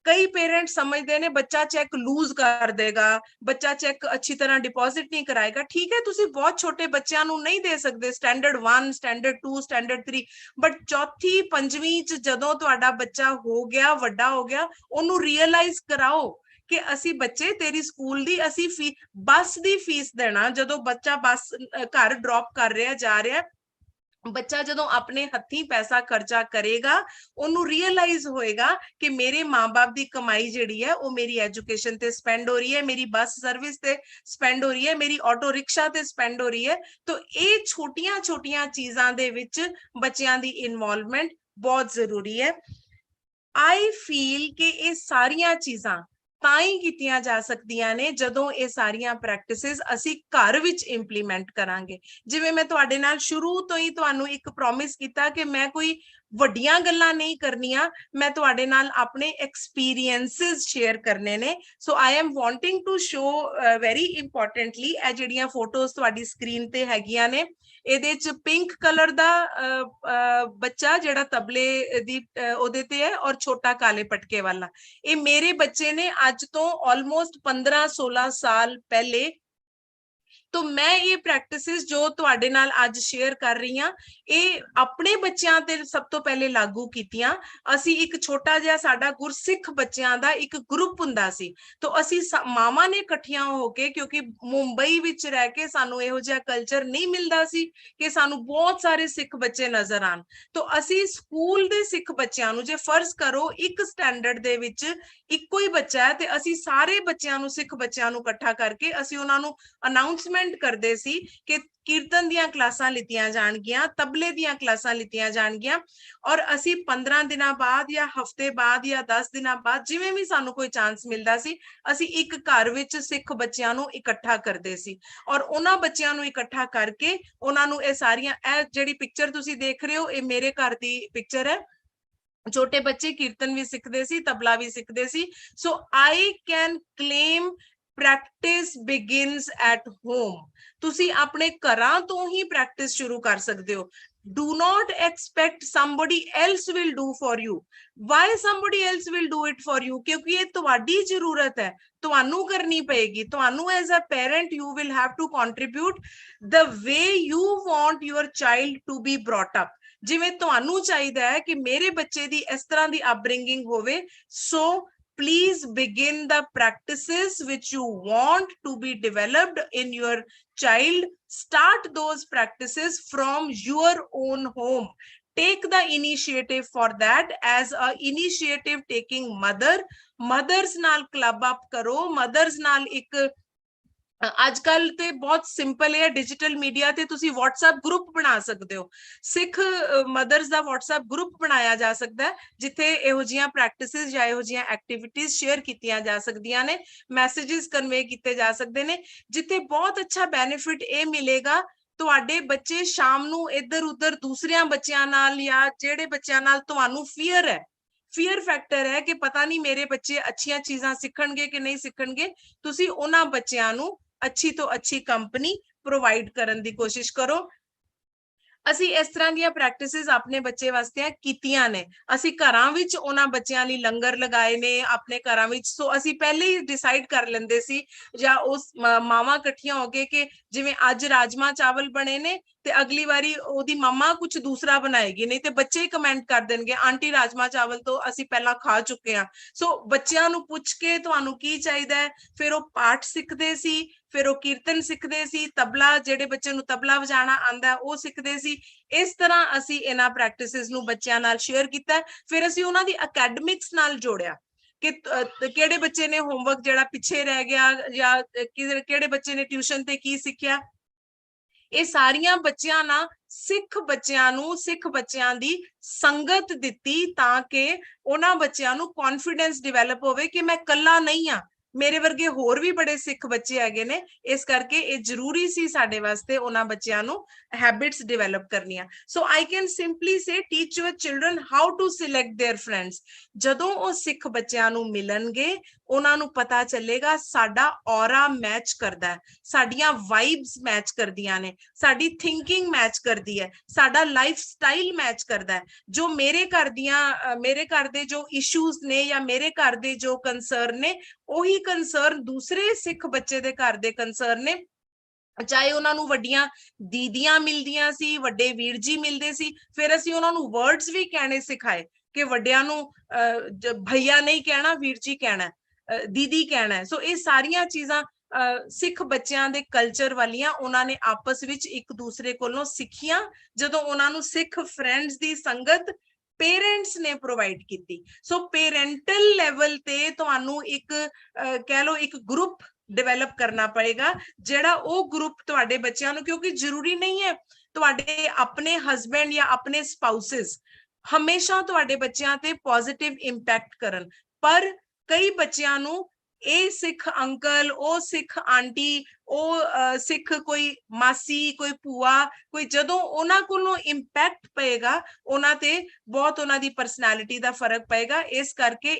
ਕਈ ਪੇਰੈਂਟਸ ਸਮਝਦੇ ਨੇ ਬੱਚਾ ਚੈੱਕ ਲੂਜ਼ ਕਰ ਦੇਗਾ, ਬੱਚਾ ਚੈੱਕ ਅੱਛੀ ਤਰ੍ਹਾਂ ਡਿਪੋਜ਼ਿਟ ਨਹੀਂ ਕਰਾਏਗਾ। ਠੀਕ ਹੈ, ਤੁਸੀਂ ਬਹੁਤ ਛੋਟੇ ਬੱਚਿਆਂ ਨੂੰ ਨਹੀਂ ਦੇ ਸਕਦੇ, ਸਟੈਂਡਰਡ 1, ਸਟੈਂਡਰਡ 2, ਸਟੈਂਡਰਡ 3, ਬਟ ਚੌਥੀ ਪੰਜਵੀਂ ਚ ਜਦੋਂ ਤੁਹਾਡਾ ਬੱਚਾ ਹੋ ਗਿਆ, ਵੱਡਾ ਹੋ ਗਿਆ, ਉਹਨੂੰ ਰੀਅਲਾਈਜ਼ ਕਰਾਓ ਕਿ ਅਸੀਂ ਬੱਚੇ ਤੇਰੀ ਸਕੂਲ ਦੀ ਅਸੀਂ ਬੱਸ ਦੀ ਫੀਸ ਦੇਣਾ। ਜਦੋਂ ਬੱਚਾ ਬੱਸ ਘਰ ਡ੍ਰੌਪ ਕਰ ਰਿਹਾ, ਜਾ ਰਿਹਾ, ਬੱਚਾ ਜਦੋਂ ਆਪਣੇ ਹੱਥੀਂ ਪੈਸਾ ਖਰਚਾ ਕਰੇਗਾ, ਉਹਨੂੰ ਰੀਅਲਾਈਜ਼ ਹੋਏਗਾ ਕਿ ਮੇਰੇ ਮਾਂ-ਬਾਪ ਦੀ ਕਮਾਈ ਜਿਹੜੀ ਹੈ ਉਹ ਮੇਰੀ ਐਜੂਕੇਸ਼ਨ ਤੇ ਸਪੈਂਡ ਹੋ ਰਹੀ ਹੈ, ਮੇਰੀ ਬੱਸ ਸਰਵਿਸ ਤੇ ਸਪੈਂਡ ਹੋ ਰਹੀ ਹੈ, ਮੇਰੀ ਆਟੋ ਰਿਕਸ਼ਾ ਤੇ ਸਪੈਂਡ ਹੋ ਰਹੀ ਹੈ। ਤਾਂ ਇਹ ਛੋਟੀਆਂ-ਛੋਟੀਆਂ ਚੀਜ਼ਾਂ ਦੇ ਵਿੱਚ ਬੱਚਿਆਂ ਦੀ ਇਨਵੋਲਵਮੈਂਟ ਬਹੁਤ ਜ਼ਰੂਰੀ ਹੈ। ਆਈ ਫੀਲ ਕਿ ਇਹ ਸਾਰੀਆਂ ਚੀਜ਼ਾਂ ਤਾਂ ਹੀ ਕੀਤੀਆਂ ਜਾ ਸਕਦੀਆਂ ਨੇ ਜਦੋਂ ਇਹ ਸਾਰੀਆਂ ਪ੍ਰੈਕਟਿਸਿਸ ਅਸੀਂ ਘਰ ਵਿੱਚ ਇੰਪਲੀਮੈਂਟ ਕਰਾਂਗੇ। ਜਿਵੇਂ ਮੈਂ ਤੁਹਾਡੇ ਨਾਲ ਸ਼ੁਰੂ ਤੋਂ ਹੀ ਤੁਹਾਨੂੰ ਇੱਕ ਪ੍ਰੋਮਿਸ ਕੀਤਾ ਕਿ ਮੈਂ ਕੋਈ ਵੱਡੀਆਂ ਗੱਲਾਂ ਨਹੀਂ ਕਰਨੀਆਂ, ਮੈਂ ਤੁਹਾਡੇ ਨਾਲ ਆਪਣੇ ਐਕਸਪੀਰੀਐਂਸਸ ਸ਼ੇਅਰ ਕਰਨੇ ਨੇ। So I am wanting to show very importantly ਇਹ ਜਿਹੜੀਆਂ ਫੋਟੋਜ਼ ਤੁਹਾਡੀ ਸਕਰੀਨ ਤੇ ਹੈਗੀਆਂ ਨੇ, ਇਹਦੇ ਚ ਪਿੰਕ ਕਲਰ ਦਾ ਬੱਚਾ ਜਿਹੜਾ ਤਬਲੇ ਦੀ ਉਹਦੇ ਤੇ ਹੈ, ਔਰ ਛੋਟਾ ਕਾਲੇ ਪਟਕੇ ਵਾਲਾ, ਇਹ ਮੇਰੇ ਬੱਚੇ ਨੇ ਅੱਜ ਤੋਂ ਆਲਮੋਸਟ 15-16 ਸਾਲ ਪਹਿਲੇ। तो मैं ये प्रैक्टिसेस जो तुहाडे नाल आज शेयर कर रही हां, ये अपने बच्चों ते सब तो पहले लागू कीतियां। असी एक छोटा जिहा साडा गुरसिख बच्चों दा एक ग्रुप हुंदा सी, तो असी मामा ने इकट्ठियां होके, क्योंकि मुंबई विच रह के सानू इहो जिहा कल्चर नहीं मिलदा सी कि सानू बहुत सारे सिख बच्चे नजर आन, तो असी स्कूल दे सिख बच्चों नू, जे फर्ज करो एक स्टैंडर्ड दे विच इक्को ही बच्चा है, ते असी सारे बच्चों नू, सिख बच्चों नू इकट्ठा करके असी उन्हां नू अनाउंसमेंट करदे सी कि कीर्तन दियां क्लासां लितियां जाणगियां, तबले दियां क्लासां लितियां जाणगियां, और असी 15 दिनां बाद या हफ्ते बाद या 10 दिनां बाद जिवें भी सानू कोई चांस मिलदा सी, असी एक घर विच सिख बच्चों नू इकट्ठा करदे सी, और उन्हां बच्चों नू इकट्ठा करके उन्हां नू ये सारियां, ए जिहड़ी पिक्चर तुसी देख रहे हो, ये मेरे घर दी पिक्चर है। छोटे बच्चे कीर्तन भी सिखदे सी, तबला भी सिखदे सी। So I can claim practice begins at home. तुसी अपने घरां तो ही प्रैक्टिस शुरू कर सकते हो। Do not expect somebody else will do for you. Why somebody else will do it for you? क्योंकि ये तुहाडी जरूरत है, तुहानू करनी पएगी। तुहानू as a parent you will have to contribute the way you want your child to be brought up. ਜਿਵੇਂ ਤੁਹਾਨੂੰ ਚਾਹੀਦਾ ਹੈ ਕਿ ਮੇਰੇ ਬੱਚੇ ਦੀ ਇਸ ਤਰ੍ਹਾਂ ਦੀ ਅਪਬ੍ਰਿੰਗਿੰਗ ਹੋਵੇ, so please begin the practices which you want to be developed in your child. Start those practices from your own home. Take the initiative for that as a initiative taking mother. Mothers नाल club up करो, mothers नाल एक आजकल ते बहुत simple है, digital media ते तुसी व्हाट्सएप ग्रुप बना सकते हो। सिख मदर्स दा व्हाट्सएप ग्रुप बनाया जा सकता है, जिथे इहो जियां प्रैक्टिसेस या इहो जियां एक्टिविटीज शेयर कीतियां जा सकदियां ने, मैसेजेस कन्वे कीते जा सकदे ने, जिथे बहुत अच्छा बेनिफिट ए मिलेगा। तुहाडे बच्चे शाम नू इधर उधर दूसरियां बच्चियां नाल या जेड़े बच्चियां नाल तुहानू फियर है, फियर फैक्टर है कि पता नहीं मेरे बच्चे अच्छियां चीजां सीखणगे कि नहीं सीखणगे, तुसी उन्हां बच्चियां नू अच्छी तो अच्छी कंपनी प्रोवाइड करन दी कोशिश करो। ਅਸੀਂ ਇਸ ਤਰ੍ਹਾਂ ਦੀਆਂ ਪ੍ਰੈਕਟਿਸਿਸ ਆਪਣੇ ਬੱਚੇ ਵਾਸਤੇ ਕੀਤੀਆਂ ਨੇ। ਅਸੀਂ ਘਰਾਂ ਵਿੱਚ ਉਹਨਾਂ ਬੱਚਿਆਂ ਲਈ ਲੰਗਰ ਲਗਾਏ ਨੇ ਆਪਣੇ ਘਰਾਂ ਵਿੱਚ। ਸੋ ਅਸੀਂ ਪਹਿਲੇ ਹੀ ਡਿਸਾਈਡ ਕਰ ਲੈਂਦੇ ਸੀ, ਜਾਂ ਉਸ ਮਾਵਾਂ ਇਕੱਠੀਆਂ ਹੋ ਕੇ ਕਿ ਜਿਵੇਂ ਅੱਜ ਰਾਜਮਾ ਚਾਵਲ ਬਣੇ ਨੇ ਤੇ ਅਗਲੀ ਵਾਰੀ ਉਹਦੀ ਮੰਮਾ ਕੁਝ ਦੂਸਰਾ ਬਣਾਏਗੀ, ਨਹੀਂ ਤੇ ਬੱਚੇ ਹੀ ਕਮੈਂਟ ਕਰ ਦੇਣਗੇ ਆਂਟੀ ਰਾਜਮਾ ਚਾਵਲ ਤੋਂ ਅਸੀਂ ਪਹਿਲਾਂ ਖਾ ਚੁੱਕੇ ਹਾਂ। ਸੋ ਬੱਚਿਆਂ ਨੂੰ ਪੁੱਛ ਕੇ ਤੁਹਾਨੂੰ ਕੀ ਚਾਹੀਦਾ ਹੈ, ਫਿਰ ਉਹ ਪਾਠ ਸਿੱਖਦੇ ਸੀ, ਫਿਰ ਉਹ ਕੀਰਤਨ ਸਿੱਖਦੇ ਸੀ, ਤਬਲਾ ਜਿਹੜੇ ਬੱਚੇ ਨੂੰ ਤਬਲਾ ਵਜਾਣਾ ਆਂਦਾ ਉਹ ਸਿੱਖਦੇ ਸੀ। ਇਸ ਤਰ੍ਹਾਂ ਅਸੀਂ ਇਹਨਾਂ ਪ੍ਰੈਕਟਿਸਿਸ ਨੂੰ ਬੱਚਿਆਂ ਨਾਲ ਸ਼ੇਅਰ ਕੀਤਾ। ਫਿਰ ਅਸੀਂ ਉਹਨਾਂ ਦੀ ਅਕੈਡਮਿਕਸ ਨਾਲ ਜੋੜਿਆ ਕਿ ਕਿਹੜੇ ਬੱਚੇ ਨੇ ਹੋਮਵਰਕ ਜਿਹੜਾ ਪਿੱਛੇ ਰਹਿ ਗਿਆ, ਜਾਂ ਕਿਹੜੇ ਬੱਚੇ ਨੇ ਟਿਊਸ਼ਨ ਤੇ ਕੀ ਸਿੱਖਿਆ। ਇਹ ਸਾਰੀਆਂ ਬੱਚਿਆਂ ਨਾਲ ਸਿੱਖ ਬੱਚਿਆਂ ਨੂੰ, ਸਿੱਖ ਬੱਚਿਆਂ ਦੀ ਸੰਗਤ ਦਿੱਤੀ ਤਾਂ ਕਿ ਉਹਨਾਂ ਬੱਚਿਆਂ ਨੂੰ ਕੌਨਫੀਡੈਂਸ ਡਿਵੈਲਪ ਹੋਵੇ ਕਿ ਮੈਂ ਇਕੱਲਾ ਨਹੀਂ ਹਾਂ, ਮੇਰੇ ਵਰਗੇ ਹੋਰ ਵੀ ਬੜੇ ਸਿੱਖ ਬੱਚੇ ਹੈਗੇ ਨੇ। ਇਸ ਕਰਕੇ ਇਹ ਜ਼ਰੂਰੀ ਸੀ ਸਾਡੇ ਵਾਸਤੇ ਉਹਨਾਂ ਬੱਚਿਆਂ ਨੂੰ ਹੈਬਿਟਸ ਡਿਵੈਲਪ ਕਰਨੀਆਂ। So I can simply say teach your children how to select their friends. ਜਦੋਂ ਉਹ ਸਿੱਖ ਬੱਚਿਆਂ ਨੂੰ ਮਿਲਣਗੇ, ਉਹਨਾਂ ਨੂੰ ਪਤਾ ਚੱਲੇਗਾ ਸਾਡਾ ਔਰਾ ਮੈਚ ਕਰਦਾ ਹੈ, ਸਾਡੀਆਂ ਵਾਈਬਸ ਮੈਚ ਕਰਦੀਆਂ ਨੇ, ਸਾਡੀ ਥਿੰਕਿੰਗ ਮੈਚ ਕਰਦੀ ਹੈ, ਸਾਡਾ ਲਾਈਫ ਸਟਾਈਲ ਮੈਚ ਕਰਦਾ ਹੈ। ਜੋ ਮੇਰੇ ਘਰ ਦੇ ਜੋ ਇਸ਼ੂਜ਼ ਨੇ ਜਾਂ ਮੇਰੇ ਘਰ ਦੇ ਜੋ ਕੰਸਰਨ ਨੇ, ਉਹੀ ਕੰਸਰਨ ਦੂਸਰੇ ਸਿੱਖ ਬੱਚੇ ਦੇ ਘਰ ਦੇ ਕੰਸਰਨ ਨੇ। ਚਾਹੇ ਉਹਨਾਂ ਨੂੰ ਵੱਡੀਆਂ ਦੀਦੀਆਂ ਮਿਲਦੀਆਂ ਸੀ, ਵੱਡੇ ਵੀਰ ਜੀ ਮਿਲਦੇ ਸੀ, ਫਿਰ ਅਸੀਂ ਉਹਨਾਂ ਨੂੰ ਵਰਡਸ ਵੀ ਕਹਿਣੇ ਸਿਖਾਏ ਕਿ ਵੱਡਿਆਂ ਨੂੰ ਭਈਆ ਨਹੀਂ ਕਹਿਣਾ, ਵੀਰ ਜੀ ਕਹਿਣਾ, ਦੀਦੀ ਕਹਿਣਾ। ਸੋ ਇਹ ਸਾਰੀਆਂ ਚੀਜ਼ਾਂ ਸਿੱਖ ਬੱਚਿਆਂ ਦੇ ਕਲਚਰ ਵਾਲੀਆਂ ਉਹਨਾਂ ਨੇ ਆਪਸ ਵਿੱਚ ਇੱਕ ਦੂਸਰੇ ਕੋਲੋਂ ਸਿੱਖੀਆਂ, ਜਦੋਂ ਉਹਨਾਂ ਨੂੰ ਸਿੱਖ ਫਰੈਂਡਸ ਦੀ ਸੰਗਤ ਪੇਰੈਂਟਸ ਨੇ ਪ੍ਰੋਵਾਈਡ ਕੀਤੀ। ਸੋ ਪੇਰੈਂਟਲ ਲੈਵਲ ਤੇ ਤੁਹਾਨੂੰ ਇੱਕ ਕਹਿ ਲਓ ਇੱਕ ਗਰੁੱਪ ਡਿਵੈਲਪ ਕਰਨਾ ਪਏਗਾ, ਜਿਹੜਾ ਉਹ ਗਰੁੱਪ ਤੁਹਾਡੇ ਬੱਚਿਆਂ ਨੂੰ, ਕਿਉਂਕਿ ਜ਼ਰੂਰੀ ਨਹੀਂ ਹੈ ਤੁਹਾਡੇ ਆਪਣੇ ਹਸਬੈਂਡ ਜਾਂ ਆਪਣੇ ਸਪਾਊਸਸ ਹਮੇਸ਼ਾ ਤੁਹਾਡੇ ਬੱਚਿਆਂ ਤੇ ਪੋਜ਼ਿਟਿਵ ਇੰਪੈਕਟ ਕਰਨ, ਪਰ ਕਈ ਬੱਚਿਆਂ ਨੂੰ ਇਹ ਸਿੱਖ ਅੰਕਲ, ਉਹ ਸਿੱਖ ਆਂਟੀ, ਉਹ ਸਿੱਖ ਕੋਈ ਮਾਸੀ, ਕੋਈ ਭੂਆ, ਕੋਈ ਜਦੋਂ ਉਹਨਾਂ ਕੋਲੋਂ ਇੰਪੈਕਟ ਪਏਗਾ ਉਹਨਾਂ ਤੇ ਬਹੁਤ ਉਹਨਾਂ ਦੀ ਪਰਸਨੈਲਿਟੀ ਦਾ ਫਰਕ ਪਏਗਾ। ਇਸ ਕਰਕੇ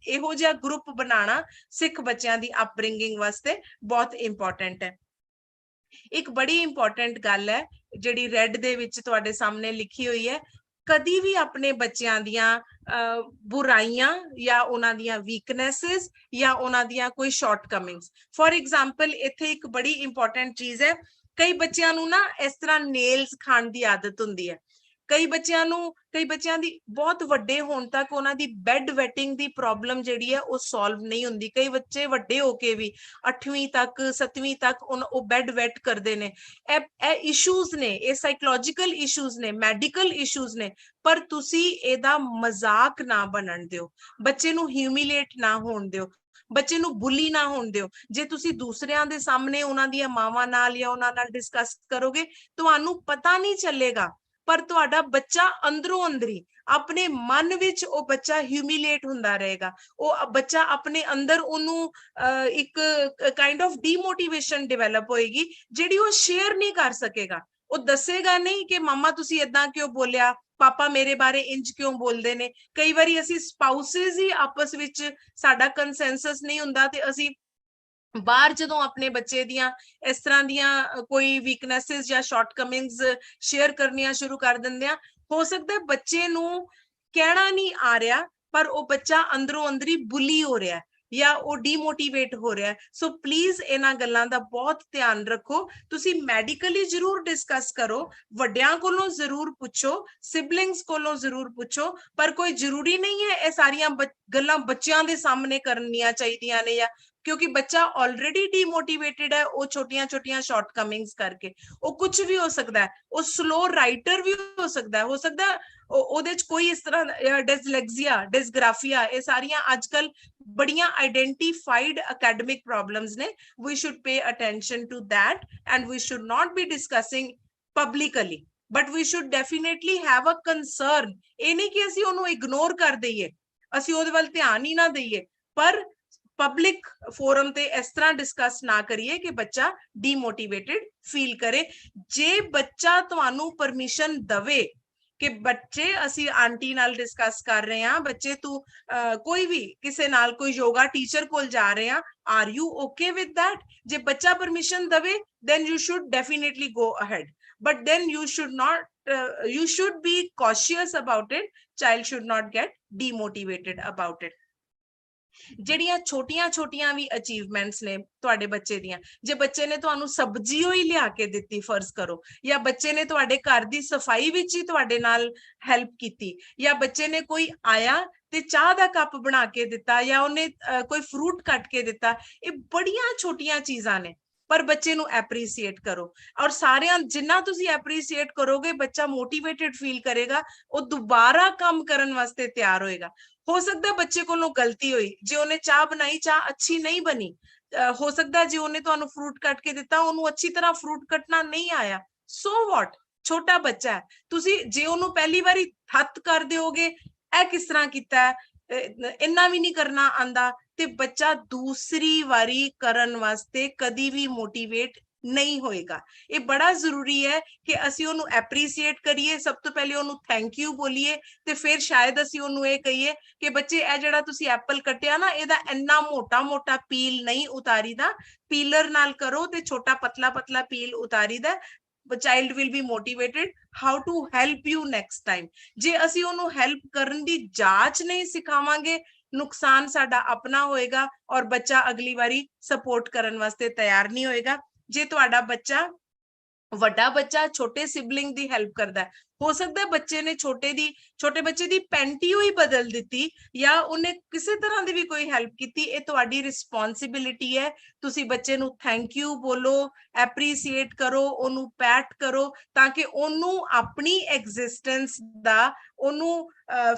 ਇਹੋ ਜਿਹਾ ਗਰੁੱਪ ਬਣਾਉਣਾ ਸਿੱਖ ਬੱਚਿਆਂ ਦੀ ਅਪਬ੍ਰਿੰਗਿੰਗ ਵਾਸਤੇ ਬਹੁਤ ਇੰਪੋਰਟੈਂਟ ਹੈ। ਇੱਕ ਬੜੀ ਇੰਪੋਰਟੈਂਟ ਗੱਲ ਹੈ ਜਿਹੜੀ ਰੈੱਡ ਦੇ ਵਿੱਚ ਤੁਹਾਡੇ ਸਾਹਮਣੇ ਲਿਖੀ ਹੋਈ ਹੈ, ਕਦੀ ਵੀ ਆਪਣੇ ਬੱਚਿਆਂ ਦੀਆਂ ਬੁਰਾਈਆਂ ਜਾਂ ਉਹਨਾਂ ਦੀਆਂ ਵੀਕਨੈਸਿਸ ਜਾਂ ਉਹਨਾਂ ਦੀਆਂ ਕੋਈ ਸ਼ਾਰਟਕਮਿੰਗਸ, ਫॉर ਐਗਜ਼ਾਮਪਲ ਇੱਥੇ ਇੱਕ ਬੜੀ ਇੰਪੋਰਟੈਂਟ ਚੀਜ਼ ਹੈ, ਕਈ ਬੱਚਿਆਂ ਨੂੰ ਨਾ ਇਸ ਤਰ੍ਹਾਂ ਨੇਲਸ ਖਾਣ ਦੀ ਆਦਤ ਹੁੰਦੀ ਹੈ। ਕਈ ਬੱਚਿਆਂ ਦੀ ਬਹੁਤ ਵੱਡੇ ਹੋਣ ਤੱਕ ਉਹਨਾਂ ਦੀ ਬੈੱਡ ਵੈਟਿੰਗ ਦੀ ਪ੍ਰੋਬਲਮ ਜਿਹੜੀ ਹੈ ਉਹ ਸੋਲਵ ਨਹੀਂ ਹੁੰਦੀ। ਕਈ ਬੱਚੇ ਵੱਡੇ ਹੋ ਕੇ ਵੀ 8ਵੀਂ ਤੱਕ 7ਵੀਂ ਤੱਕ ਉਹ ਬੈੱਡ ਵੈਟ ਕਰਦੇ ਨੇ। ਇਹ ਇਸ਼ੂਜ਼ ਨੇ, ਇਹ ਸਾਈਕੋਲੋਜੀਕਲ ਇਸ਼ੂਜ਼ ਨੇ, ਮੈਡੀਕਲ ਇਸ਼ੂਜ਼ ਨੇ, ਪਰ ਤੁਸੀਂ ਇਹਦਾ ਮਜ਼ਾਕ ਨਾ ਬਣਨ ਦਿਓ, ਬੱਚੇ ਨੂੰ ਹਿਊਮਿਲੇਟ ਨਾ ਹੋਣ ਦਿਓ, ਬੱਚੇ ਨੂੰ ਬੁਲੀ ਨਾ ਹੋਣ ਦਿਓ। ਜੇ ਤੁਸੀਂ ਦੂਸਰਿਆਂ ਦੇ ਸਾਹਮਣੇ ਉਹਨਾਂ ਦੀਆਂ ਮਾਵਾਂ ਨਾਲ ਜਾਂ ਉਹਨਾਂ ਨਾਲ ਡਿਸਕਸ ਕਰੋਗੇ, ਤੁਹਾਨੂੰ ਪਤਾ ਨਹੀਂ ਚੱਲੇਗਾ, ਪਰ ਤੁਹਾਡਾ ਬੱਚਾ ਅੰਦਰੋਂ ਅੰਦਰੀ ਆਪਣੇ ਮਨ ਵਿੱਚ ਉਹ ਬੱਚਾ ਹਿਊਮਿਲੇਟ ਹੁੰਦਾ ਰਹੇਗਾ। ਉਹ ਬੱਚਾ ਆਪਣੇ ਅੰਦਰ ਉਹਨੂੰ ਇੱਕ ਕਾਈਂਡ ਆਫ ਡੀਮੋਟੀਵੇਸ਼ਨ ਡਿਵੈਲਪ ਹੋਏਗੀ, ਜਿਹੜੀ ਉਹ ਸ਼ੇਅਰ ਨਹੀਂ ਕਰ ਸਕੇਗਾ। ਉਹ ਦੱਸੇਗਾ ਨਹੀਂ ਕਿ ਮਾਮਾ ਤੁਸੀਂ ਏਦਾਂ ਕਿਉਂ ਬੋਲਿਆ, ਪਾਪਾ ਮੇਰੇ ਬਾਰੇ ਇੰਜ ਕਿਉਂ ਬੋਲਦੇ ਨੇ। ਕਈ ਵਾਰੀ ਅਸੀਂ ਸਪਾਊਸਸ ਹੀ ਆਪਸ ਵਿੱਚ ਸਾਡਾ ਕੰਸੈਂਸਸ ਨਹੀਂ ਹੁੰਦਾ ਤੇ ਅਸੀਂ ਬਾਹਰ ਜਦੋਂ ਆਪਣੇ ਬੱਚੇ ਦੀਆਂ ਇਸ ਤਰ੍ਹਾਂ ਦੀਆਂ ਕੋਈ ਵੀਕਨੈਸਿਸ ਜਾਂ ਸ਼ਾਰਟਕਮਿੰਗਸ ਸ਼ੇਅਰ ਕਰਨੀਆਂ ਸ਼ੁਰੂ ਕਰ ਦਿੰਦੇ ਆ, ਹੋ ਸਕਦਾ ਬੱਚੇ ਨੂੰ ਕਹਿਣਾ ਨਹੀਂ ਆ ਰਿਹਾ, ਪਰ ਉਹ ਬੱਚਾ ਅੰਦਰੋਂ ਅੰਦਰੀ ਬੁਲੀ ਹੋ ਰਿਹਾ ਜਾਂ ਉਹ ਡੀਮੋਟੀਵੇਟ ਹੋ ਰਿਹਾ। ਸੋ ਪਲੀਜ਼ ਇਹਨਾਂ ਗੱਲਾਂ ਦਾ ਬਹੁਤ ਧਿਆਨ ਰੱਖੋ। ਤੁਸੀਂ ਮੈਡੀਕਲੀ ਜ਼ਰੂਰ ਡਿਸਕਸ ਕਰੋ, ਵੱਡਿਆਂ ਕੋਲੋਂ ਜ਼ਰੂਰ ਪੁੱਛੋ, ਸਿਬਲਿੰਗਸ ਕੋਲੋਂ ਜ਼ਰੂਰ ਪੁੱਛੋ, ਪਰ ਕੋਈ ਜ਼ਰੂਰੀ ਨਹੀਂ ਹੈ ਇਹ ਸਾਰੀਆਂ ਗੱਲਾਂ ਬੱਚਿਆਂ ਦੇ ਸਾਹਮਣੇ ਕਰਨੀਆਂ ਚਾਹੀਦੀਆਂ ਨੇ, ਜਾਂ ਕਿਉਂਕਿ ਬੱਚਾ ਆਲਰੇਡੀ ਡੀਮੋਟੀਵੇਟਿਡ ਹੈ ਉਹ ਛੋਟੀਆਂ ਸ਼ਾਰਟਕਮਿੰਗਸ ਕਰਕੇ। ਉਹ ਕੁਝ ਵੀ ਹੋ ਸਕਦਾ ਹੈ, ਉਹ ਸਲੋ ਰਾਈਟਰ ਵੀ ਹੋ ਸਕਦਾ ਉਹਦੇ ਚ ਕੋਈ ਇਸ ਤਰ੍ਹਾਂ ਡਿਸਲੈਕਸੀਆ, ਡਿਸਗ੍ਰਾਫੀਆ, ਇਹ ਸਾਰੀਆਂ ਅੱਜਕੱਲ ਬੜੀਆਂ ਆਈਡੈਂਟੀਫਾਈਡ academic problems ਨੇ। we should pay attention to that and we should not be discussing publicly, but we should definitely have a concern। ਇਹ ਨਹੀਂ ਕਿ ਅਸੀਂ ਉਹਨੂੰ ਇਗਨੋਰ ਕਰ ਦਈਏ, ਅਸੀਂ ਉਹਦੇ ਵੱਲ ਧਿਆਨ ਹੀ ਨਾ ਦਈਏ, ਪਰ ਪਬਲਿਕ ਫੋਰਮ ਤੇ ਇਸ ਤਰ੍ਹਾਂ ਡਿਸਕਸ ਨਾ ਕਰੀਏ ਕਿ ਬੱਚਾ ਡੀਮੋਟੀਵੇਟਿਡ ਫੀਲ ਕਰੇ। ਜੇ ਬੱਚਾ ਤੁਹਾਨੂੰ ਪਰਮਿਸ਼ਨ ਦਵੇ ਕਿ ਬੱਚੇ ਅਸੀਂ ਆਂਟੀ ਨਾਲ ਡਿਸਕਸ ਕਰ ਰਹੇ ਹਾਂ, ਬੱਚੇ ਤੂੰ ਕੋਈ ਵੀ ਕਿਸੇ ਨਾਲ ਕੋਈ ਯੋਗਾ ਟੀਚਰ ਕੋਲ ਜਾ ਰਹੇ ਹਾਂ, are you okay with that? ਜੇ ਬੱਚਾ ਪਰਮਿਸ਼ਨ ਦਵੇ then you should definitely go ahead, but then you should be cautious about it। child should not get demotivated about it। ਜਿਹੜੀਆਂ ਛੋਟੀਆਂ ਵੀ ਅਚੀਵਮੈਂਟਸ ਨੇ ਤੁਹਾਡੇ ਬੱਚੇ ਦੀਆਂ, ਜੇ ਬੱਚੇ ਨੇ ਤੁਹਾਨੂੰ ਸਬਜ਼ੀ ਹੋਈ ਲਿਆ ਕੇ ਦਿੱਤੀ ਫਰਜ਼ ਕਰੋ, ਜਾਂ ਬੱਚੇ ਨੇ ਤੁਹਾਡੇ ਘਰ ਦੀ ਸਫਾਈ ਵਿੱਚ ਹੀ ਤੁਹਾਡੇ ਨਾਲ ਹੈਲਪ ਕੀਤੀ, ਜਾਂ ਬੱਚੇ ਨੇ ਕੋਈ ਆਇਆ ਤੇ ਚਾਹ ਦਾ ਕੱਪ ਬਣਾ ਕੇ ਦਿੱਤਾ, ਜਾਂ ਉਹਨੇ ਕੋਈ ਫਰੂਟ ਕੱਟ ਕੇ ਦਿੱਤਾ, ਇਹ ਬੜੀਆਂ ਛੋਟੀਆਂ ਚੀਜ਼ਾਂ ਨੇ, ਪਰ ਬੱਚੇ ਨੂੰ ਐਪਰੀਸ਼ੀਏਟ ਕਰੋ। ਔਰ ਸਾਰਿਆਂ ਜਿੰਨਾ ਤੁਸੀਂ ਐਪਰੀਸ਼ੀਏਟ ਕਰੋਗੇ, ਬੱਚਾ ਮੋਟੀਵੇਟਿਡ ਫੀਲ ਕਰੇਗਾ, ਉਹ ਦੁਬਾਰਾ ਕੰਮ ਕਰਨ ਵਾਸਤੇ ਤਿਆਰ ਹੋਏਗਾ। ਹੋ ਸਕਦਾ ਬੱਚੇ ਕੋਲੋਂ ਗਲਤੀ ਹੋਈ, ਜੇ ਉਹਨੇ ਚਾਹ ਬਣਾਈ, ਚਾਹ ਅੱਛੀ ਨਹੀਂ ਬਣੀ, ਹੋ ਸਕਦਾ ਜੇ ਉਹਨੇ ਤੁਹਾਨੂੰ ਫਰੂਟ ਕੱਟ ਕੇ ਦਿੱਤਾ, ਉਹਨੂੰ ਅੱਛੀ ਤਰ੍ਹਾਂ ਫਰੂਟ ਕੱਟਣਾ ਨਹੀਂ ਆਇਆ, ਸੋ ਵਾਟ, ਛੋਟਾ ਬੱਚਾ ਹੈ। ਤੁਸੀਂ ਜੇ ਉਹਨੂੰ ਪਹਿਲੀ ਵਾਰੀ ਹੱਥ ਕਰ ਦਿਓਗੇ ਇਹ ਕਿਸ ਤਰ੍ਹਾਂ ਕੀਤਾ, ਇੰਨਾ ਵੀ ਨਹੀਂ ਕਰਨਾ ਆਂਦਾ, ਤੇ ਬੱਚਾ ਦੂਸਰੀ ਵਾਰੀ ਕਰਨ ਵਾਸਤੇ ਕਦੀ ਵੀ ਮੋਟੀਵੇਟ नहीं होएगा। ये बड़ा जरूरी है कि ਅਸੀਂ ਉਹਨੂੰ ਐਪਰੀਸ਼ੀਏਟ ਕਰੀਏ, ਸਭ ਤੋਂ ਪਹਿਲੇ ਉਹਨੂੰ ਥੈਂਕ ਯੂ ਬੋਲੀਏ, ਤੇ ਫਿਰ ਸ਼ਾਇਦ ਅਸੀਂ ਉਹਨੂੰ ਇਹ ਕਹੀਏ ਕਿ ਬੱਚੇ ਇਹ ਜਿਹੜਾ ਤੁਸੀਂ ਐਪਲ ਕੱਟਿਆ ਨਾ, ਇਹਦਾ ਇੰਨਾ ਮੋਟਾ ਮੋਟਾ ਪੀਲ ਨਹੀਂ ਉਤਾਰੀਦਾ, ਪੀਲਰ ਨਾਲ ਕਰੋ ਤੇ ਛੋਟਾ ਪਤਲਾ ਪਤਲਾ peel ਉਤਾਰੀਦਾ। The child will be motivated how to help you next time। ਜੇ ਅਸੀਂ ਉਹਨੂੰ ਹੈਲਪ ਕਰਨ ਦੀ ਜਾਚ ਨਹੀਂ ਸਿਖਾਵਾਂਗੇ, ਨੁਕਸਾਨ ਸਾਡਾ ਆਪਣਾ ਹੋਏਗਾ ਔਰ ਬੱਚਾ ਅਗਲੀ ਵਾਰੀ ਸਪੋਰਟ ਕਰਨ ਵਾਸਤੇ ਤਿਆਰ ਨਹੀਂ ਹੋਏਗਾ। ਜੇ ਤੁਹਾਡਾ ਬੱਚਾ ਵੱਡਾ ਬੱਚਾ ਛੋਟੇ ਸਿਬਲਿੰਗ ਦੀ ਹੈਲਪ ਕਰਦਾ, ਹੋ ਸਕਦਾ ਬੱਚੇ ਨੇ ਛੋਟੇ ਬੱਚੇ ਦੀ ਪੈਂਟੀ ਹੀ ਬਦਲ ਦਿੱਤੀ ਜਾਂ ਉਹਨੇ ਕਿਸੇ ਤਰ੍ਹਾਂ ਦੀ ਵੀ ਕੋਈ ਹੈਲਪ ਕੀਤੀ, ਇਹ ਤੁਹਾਡੀ ਰਿਸਪੌਂਸਿਬਿਲਿਟੀ ਹੈ। ਤੁਸੀਂ ਬੱਚੇ ਨੂੰ ਥੈਂਕ ਯੂ ਬੋਲੋ, ਐਪਰੀਸ਼ੀਏਟ ਕਰੋ, ਉਹਨੂੰ ਪੈਟ ਕਰੋ, ਤਾਂ ਕਿ ਉਹਨੂੰ ਆਪਣੀ ਐਗਜ਼ਿਸਟੈਂਸ ਦਾ ਉਹਨੂੰ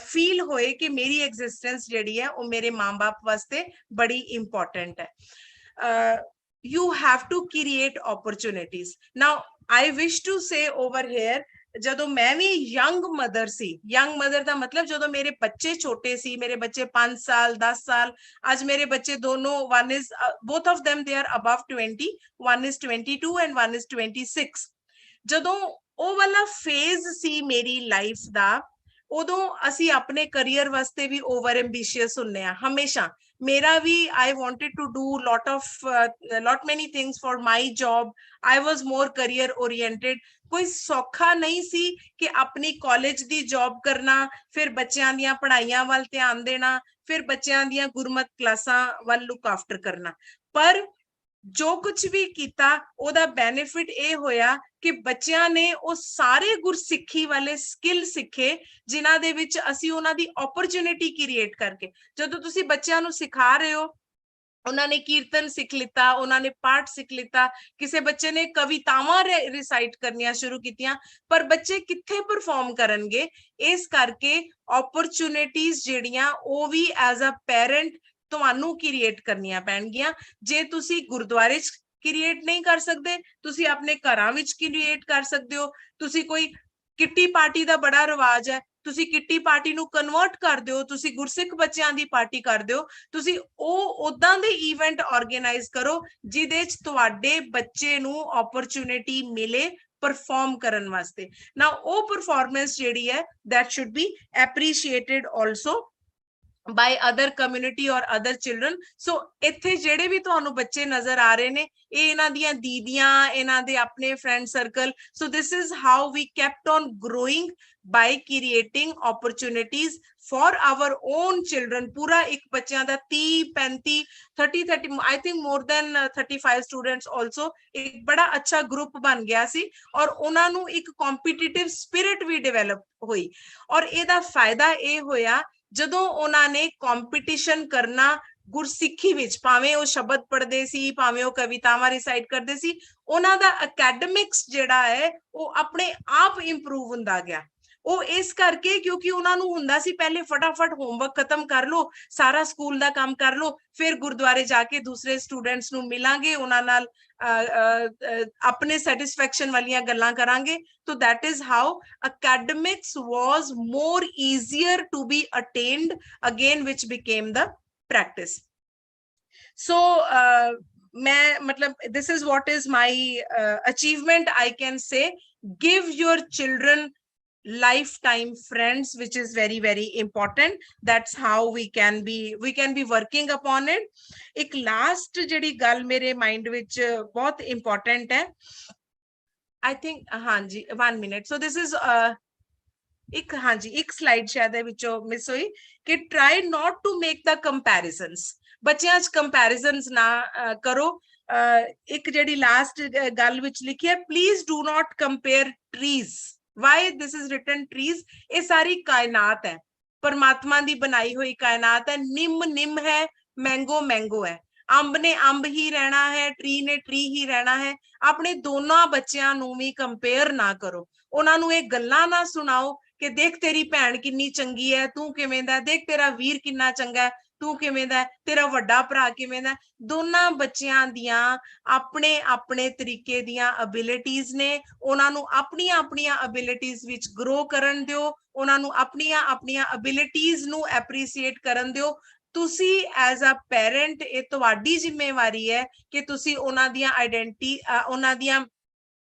ਫੀਲ ਹੋਏ ਕਿ ਮੇਰੀ ਐਗਜ਼ਿਸਟੈਂਸ ਜਿਹੜੀ ਹੈ ਉਹ ਮੇਰੇ ਮਾਂ-ਬਾਪ ਵਾਸਤੇ ਬੜੀ ਇੰਪੋਰਟੈਂਟ ਹੈ। You have to create opportunities। Now I wish to say over here, ਜਦੋਂ ਮੈਂ ਵੀ ਯੰਗ ਮਦਰ ਸੀ, ਯੰਗ ਮਦਰ ਦਾ ਮਤਲਬ ਜਦੋਂ ਮੇਰੇ ਬੱਚੇ ਛੋਟੇ ਸੀ, ਮੇਰੇ ਬੱਚੇ 5 ਸਾਲ 10 ਸਾਲ, ਅੱਜ ਮੇਰੇ ਬੱਚੇ ਦੋਨੋਂ, one is both of them they are above 20, one is 22 and one is 26। ਜਦੋਂ ਉਹ ਵਾਲਾ ਫੇਜ਼ ਸੀ ਮੇਰੀ ਲਾਈਫ ਦਾ, ਉਦੋਂ ਅਸੀਂ ਆਪਣੇ ਕੈਰੀਅਰ ਵਾਸਤੇ ਵੀ ਓਵਰ ਐਂਬੀਸ਼ੀਅਸ ਹੁੰਨੇ ਆ ਹਮੇਸ਼ਾ। ਮੇਰਾ ਵੀ I wanted to do lot many things for my job। I was more career oriented। ਕੋਈ ਸੌਖਾ ਨਹੀਂ ਸੀ ਕਿ ਆਪਣੀ ਕਾਲਜ ਦੀ ਜੌਬ ਕਰਨਾ, ਫਿਰ ਬੱਚਿਆਂ ਦੀਆਂ ਪੜ੍ਹਾਈਆਂ ਵੱਲ ਧਿਆਨ ਦੇਣਾ, ਫਿਰ ਬੱਚਿਆਂ ਦੀਆਂ ਗੁਰਮਤ ਕਲਾਸਾਂ ਵੱਲ ਲੁੱਕ ਆਫਟਰ ਕਰਨਾ। ਪਰ ਜੋ ਕੁਝ ਵੀ ਕੀਤਾ ਉਹਦਾ ਬੈਨੀਫਿਟ ਇਹ ਹੋਇਆ ਕਿ ਬੱਚਿਆਂ ਨੇ ਉਹ ਸਾਰੇ ਗੁਰਸਿੱਖੀ ਵਾਲੇ ਸਕਿੱਲ ਸਿੱਖੇ ਜਿਨ੍ਹਾਂ ਦੇ ਵਿੱਚ ਅਸੀਂ ਉਹਨਾਂ ਦੀ ਓਪਰਚੁਨਿਟੀ ਕ੍ਰੀਏਟ ਕਰਕੇ, ਜਦੋਂ ਤੁਸੀਂ ਬੱਚਿਆਂ ਨੂੰ ਸਿਖਾ ਰਹੇ ਹੋ, ਉਹਨਾਂ ਨੇ ਕੀਰਤਨ ਸਿੱਖ ਲਿੱਤਾ, ਉਹਨਾਂ ਨੇ ਪਾਠ ਸਿੱਖ ਲਿੱਤਾ, ਕਿਸੇ ਬੱਚੇ ਨੇ ਕਵਿਤਾਵਾਂ ਰਿਸਾਈਟ ਕਰਨੀਆਂ ਸ਼ੁਰੂ ਕੀਤੀਆਂ, ਪਰ ਬੱਚੇ ਕਿੱਥੇ ਪਰਫਾਰਮ ਕਰਨਗੇ? ਇਸ ਕਰਕੇ ਓਪਰਚੁਨਿਟੀਜ਼ ਜਿਹੜੀਆਂ ਉਹ ਵੀ ਐਜ਼ ਅ ਪੈਰੈਂਟ ਤੁਹਾਨੂੰ ਕ੍ਰੀਏਟ ਕਰਨੀਆਂ ਪੈਣਗੀਆਂ। ਜੇ ਤੁਸੀਂ ਗੁਰਦੁਆਰੇ 'ਚ ਕ੍ਰੀਏਟ ਨਹੀਂ ਕਰ ਸਕਦੇ, ਤੁਸੀਂ ਆਪਣੇ ਘਰਾਂ ਵਿੱਚ ਕ੍ਰੀਏਟ ਕਰ ਸਕਦੇ ਹੋ। ਤੁਸੀਂ ਕੋਈ ਕਿੱਟੀ ਪਾਰਟੀ ਦਾ ਬੜਾ ਰਿਵਾਜ ਹੈ, ਤੁਸੀਂ ਕਿੱਟੀ ਪਾਰਟੀ ਨੂੰ ਕਨਵਰਟ ਕਰ ਦਿਓ, ਤੁਸੀਂ ਗੁਰਸਿੱਖ ਬੱਚਿਆਂ ਦੀ ਪਾਰਟੀ ਕਰ ਦਿਓ, ਤੁਸੀਂ ਉਹ ਉਦਾਂ ਦੇ ਇਵੈਂਟ ਆਰਗੇਨਾਈਜ਼ ਕਰੋ ਜਿਹਦੇ 'ਚ ਤੁਹਾਡੇ ਬੱਚੇ ਨੂੰ ਓਪਰਚੁਨਿਟੀ ਮਿਲੇ ਪਰਫਾਰਮ ਕਰਨ ਵਾਸਤੇ। ਨਾ ਉਹ ਪਰਫਾਰਮੈਂਸ ਜਿਹੜੀ ਹੈ that should be appreciated also by other community or other children। so ਇੱਥੇ ਜਿਹੜੇ ਵੀ ਤੁਹਾਨੂੰ ਬੱਚੇ ਨਜ਼ਰ ਆ ਰਹੇ ਨੇ, ਇਹ ਇਹਨਾਂ ਦੀਆਂ ਦੀਦੀਆਂ, ਇਹਨਾਂ ਦੇ ਆਪਣੇ friend circle. so this is how we kept on growing by creating opportunities for our own children। ਪੂਰਾ ਇੱਕ ਬੱਚਿਆਂ ਦਾ 30 35 30 I think more than 35 students also ਇੱਕ ਬੜਾ ਅੱਛਾ ਗਰੁੱਪ ਬਣ ਗਿਆ ਸੀ, ਔਰ ਉਹਨਾਂ ਨੂੰ ਇੱਕ ਕੰਪੀਟੀਟਿਵ ਸਪਿਰਿਟ ਵੀ ਡਿਵੈਲਪ ਹੋਈ। ਔਰ ਇਹਦਾ ਫਾਇਦਾ ਇਹ ਹੋਇਆ ਜਦੋਂ ਉਹਨਾਂ ਨੇ ਕੰਪੀਟੀਸ਼ਨ ਕਰਨਾ ਗੁਰਸਿੱਖੀ ਵਿੱਚ, ਭਾਵੇਂ ਉਹ ਸ਼ਬਦ ਪੜ੍ਹਦੇ ਸੀ, ਭਾਵੇਂ ਉਹ ਕਵਿਤਾਵਾਂ ਰਿਸਾਈਟ ਕਰਦੇ ਸੀ, ਉਹਨਾਂ ਦਾ ਅਕੈਡਮਿਕਸ ਜਿਹੜਾ ਹੈ ਉਹ ਆਪਣੇ ਆਪ ਇੰਪਰੂਵ ਹੁੰਦਾ ਗਿਆ। ਉਹ ਇਸ ਕਰਕੇ ਕਿਉਂਕਿ ਉਹਨਾਂ ਨੂੰ ਹੁੰਦਾ ਸੀ ਪਹਿਲੇ ਫਟਾਫਟ ਹੋਮਵਰਕ ਖਤਮ ਕਰ ਲਓ, ਸਾਰਾ ਸਕੂਲ ਦਾ ਕੰਮ ਕਰ ਲਓ, ਫਿਰ ਗੁਰਦੁਆਰੇ ਜਾ ਕੇ ਦੂਸਰੇ ਸਟੂਡੈਂਟਸ ਨੂੰ ਮਿਲਾਂਗੇ, ਉਹਨਾਂ ਨਾਲ ਆਪਣੇ ਸੈਟੀਸਫੈਕਸ਼ਨ ਵਾਲੀਆਂ ਗੱਲਾਂ ਕਰਾਂਗੇ। so that is how academics was more easier to be attained again, which became the practice। so मैं मतलब this is what is my achievement I can say। give your children lifetime friends, which is very very important। that's how we can be working upon it। एक last ਜਿਹੜੀ ਗੱਲ ਮੇਰੇ mind ਵਿੱਚ ਬਹੁਤ important ਹੈ, I think ਹਾਂਜੀ 1 minute। so this is ਇੱਕ ਹਾਂਜੀ ਇੱਕ slide ਸ਼ਾਇਦ ਵਿੱਚੋਂ ਮਿਸ ਹੋਈ ਕਿ try not to make the comparisons। ਬੱਚਿਆਂ 'ਚ comparisons ਨਾ ਕਰੋ। ਇੱਕ ਜਿਹੜੀ last ਗੱਲ ਵਿੱਚ ਲਿਖੀ ਹੈ, please do not compare trees। why this is written trees? ਇਹ ਸਾਰੀ ਕਾਇਨਾਤ ਹੈ, ਪਰਮਾਤਮਾ ਦੀ ਬਣਾਈ ਹੋਈ ਕਾਇਨਾਤ ਹੈ। ਨਿੰਮ ਨਿੰਮ ਹੈ, ਮੈਂਗੋ ਮੈਂਗੋ ਹੈ, ਅੰਬ ਨੇ ਅੰਬ ਹੀ ਰਹਿਣਾ ਹੈ, ਟਰੀ ਨੇ ਟਰੀ ਹੀ ਰਹਿਣਾ ਹੈ। ਆਪਣੇ ਦੋਨਾਂ ਬੱਚਿਆਂ ਨੂੰ ਵੀ ਕੰਪੇਅਰ ਨਾ ਕਰੋ, ਉਹਨਾਂ ਨੂੰ ਇਹ ਗੱਲਾਂ ਨਾ ਸੁਣਾਓ ਕਿ ਦੇਖ ਤੇਰੀ ਭੈਣ ਕਿੰਨੀ ਚੰਗੀ ਹੈ, ਤੂੰ ਕਿਵੇਂ ਦਾ, ਦੇਖ ਤੇਰਾ ਵੀਰ ਕਿੰਨਾ ਚੰਗਾ ਹੈ, ਤੂੰ ਕਿਵੇਂ ਦਾ, ਤੇਰਾ ਵੱਡਾ ਭਰਾ ਕਿਵੇਂ ਦਾ। ਦੋਨਾਂ ਬੱਚਿਆਂ ਦੀਆਂ ਆਪਣੇ ਆਪਣੇ ਤਰੀਕੇ ਦੀਆਂ ਅਬਿਲਿਟੀਜ਼ ਨੇ, ਉਹਨਾਂ ਨੂੰ ਆਪਣੀਆਂ ਆਪਣੀਆਂ ਅਬਿਲਿਟੀਜ਼ ਵਿੱਚ ਗਰੋ ਕਰਨ ਦਿਓ, ਉਹਨਾਂ ਨੂੰ ਆਪਣੀਆਂ ਆਪਣੀਆਂ ਅਬਿਲਿਟੀਜ਼ ਨੂੰ ਐਪਰੀਸ਼ੀਏਟ ਕਰਨ ਦਿਓ। ਤੁਸੀਂ ਐਜ਼ ਅ ਪੈਰੈਂਟ ਇਹ ਤੁਹਾਡੀ ਜ਼ਿੰਮੇਵਾਰੀ ਹੈ ਕਿ ਤੁਸੀਂ ਉਹਨਾਂ ਦੀਆਂ ਆਇਡੈਂਟੀ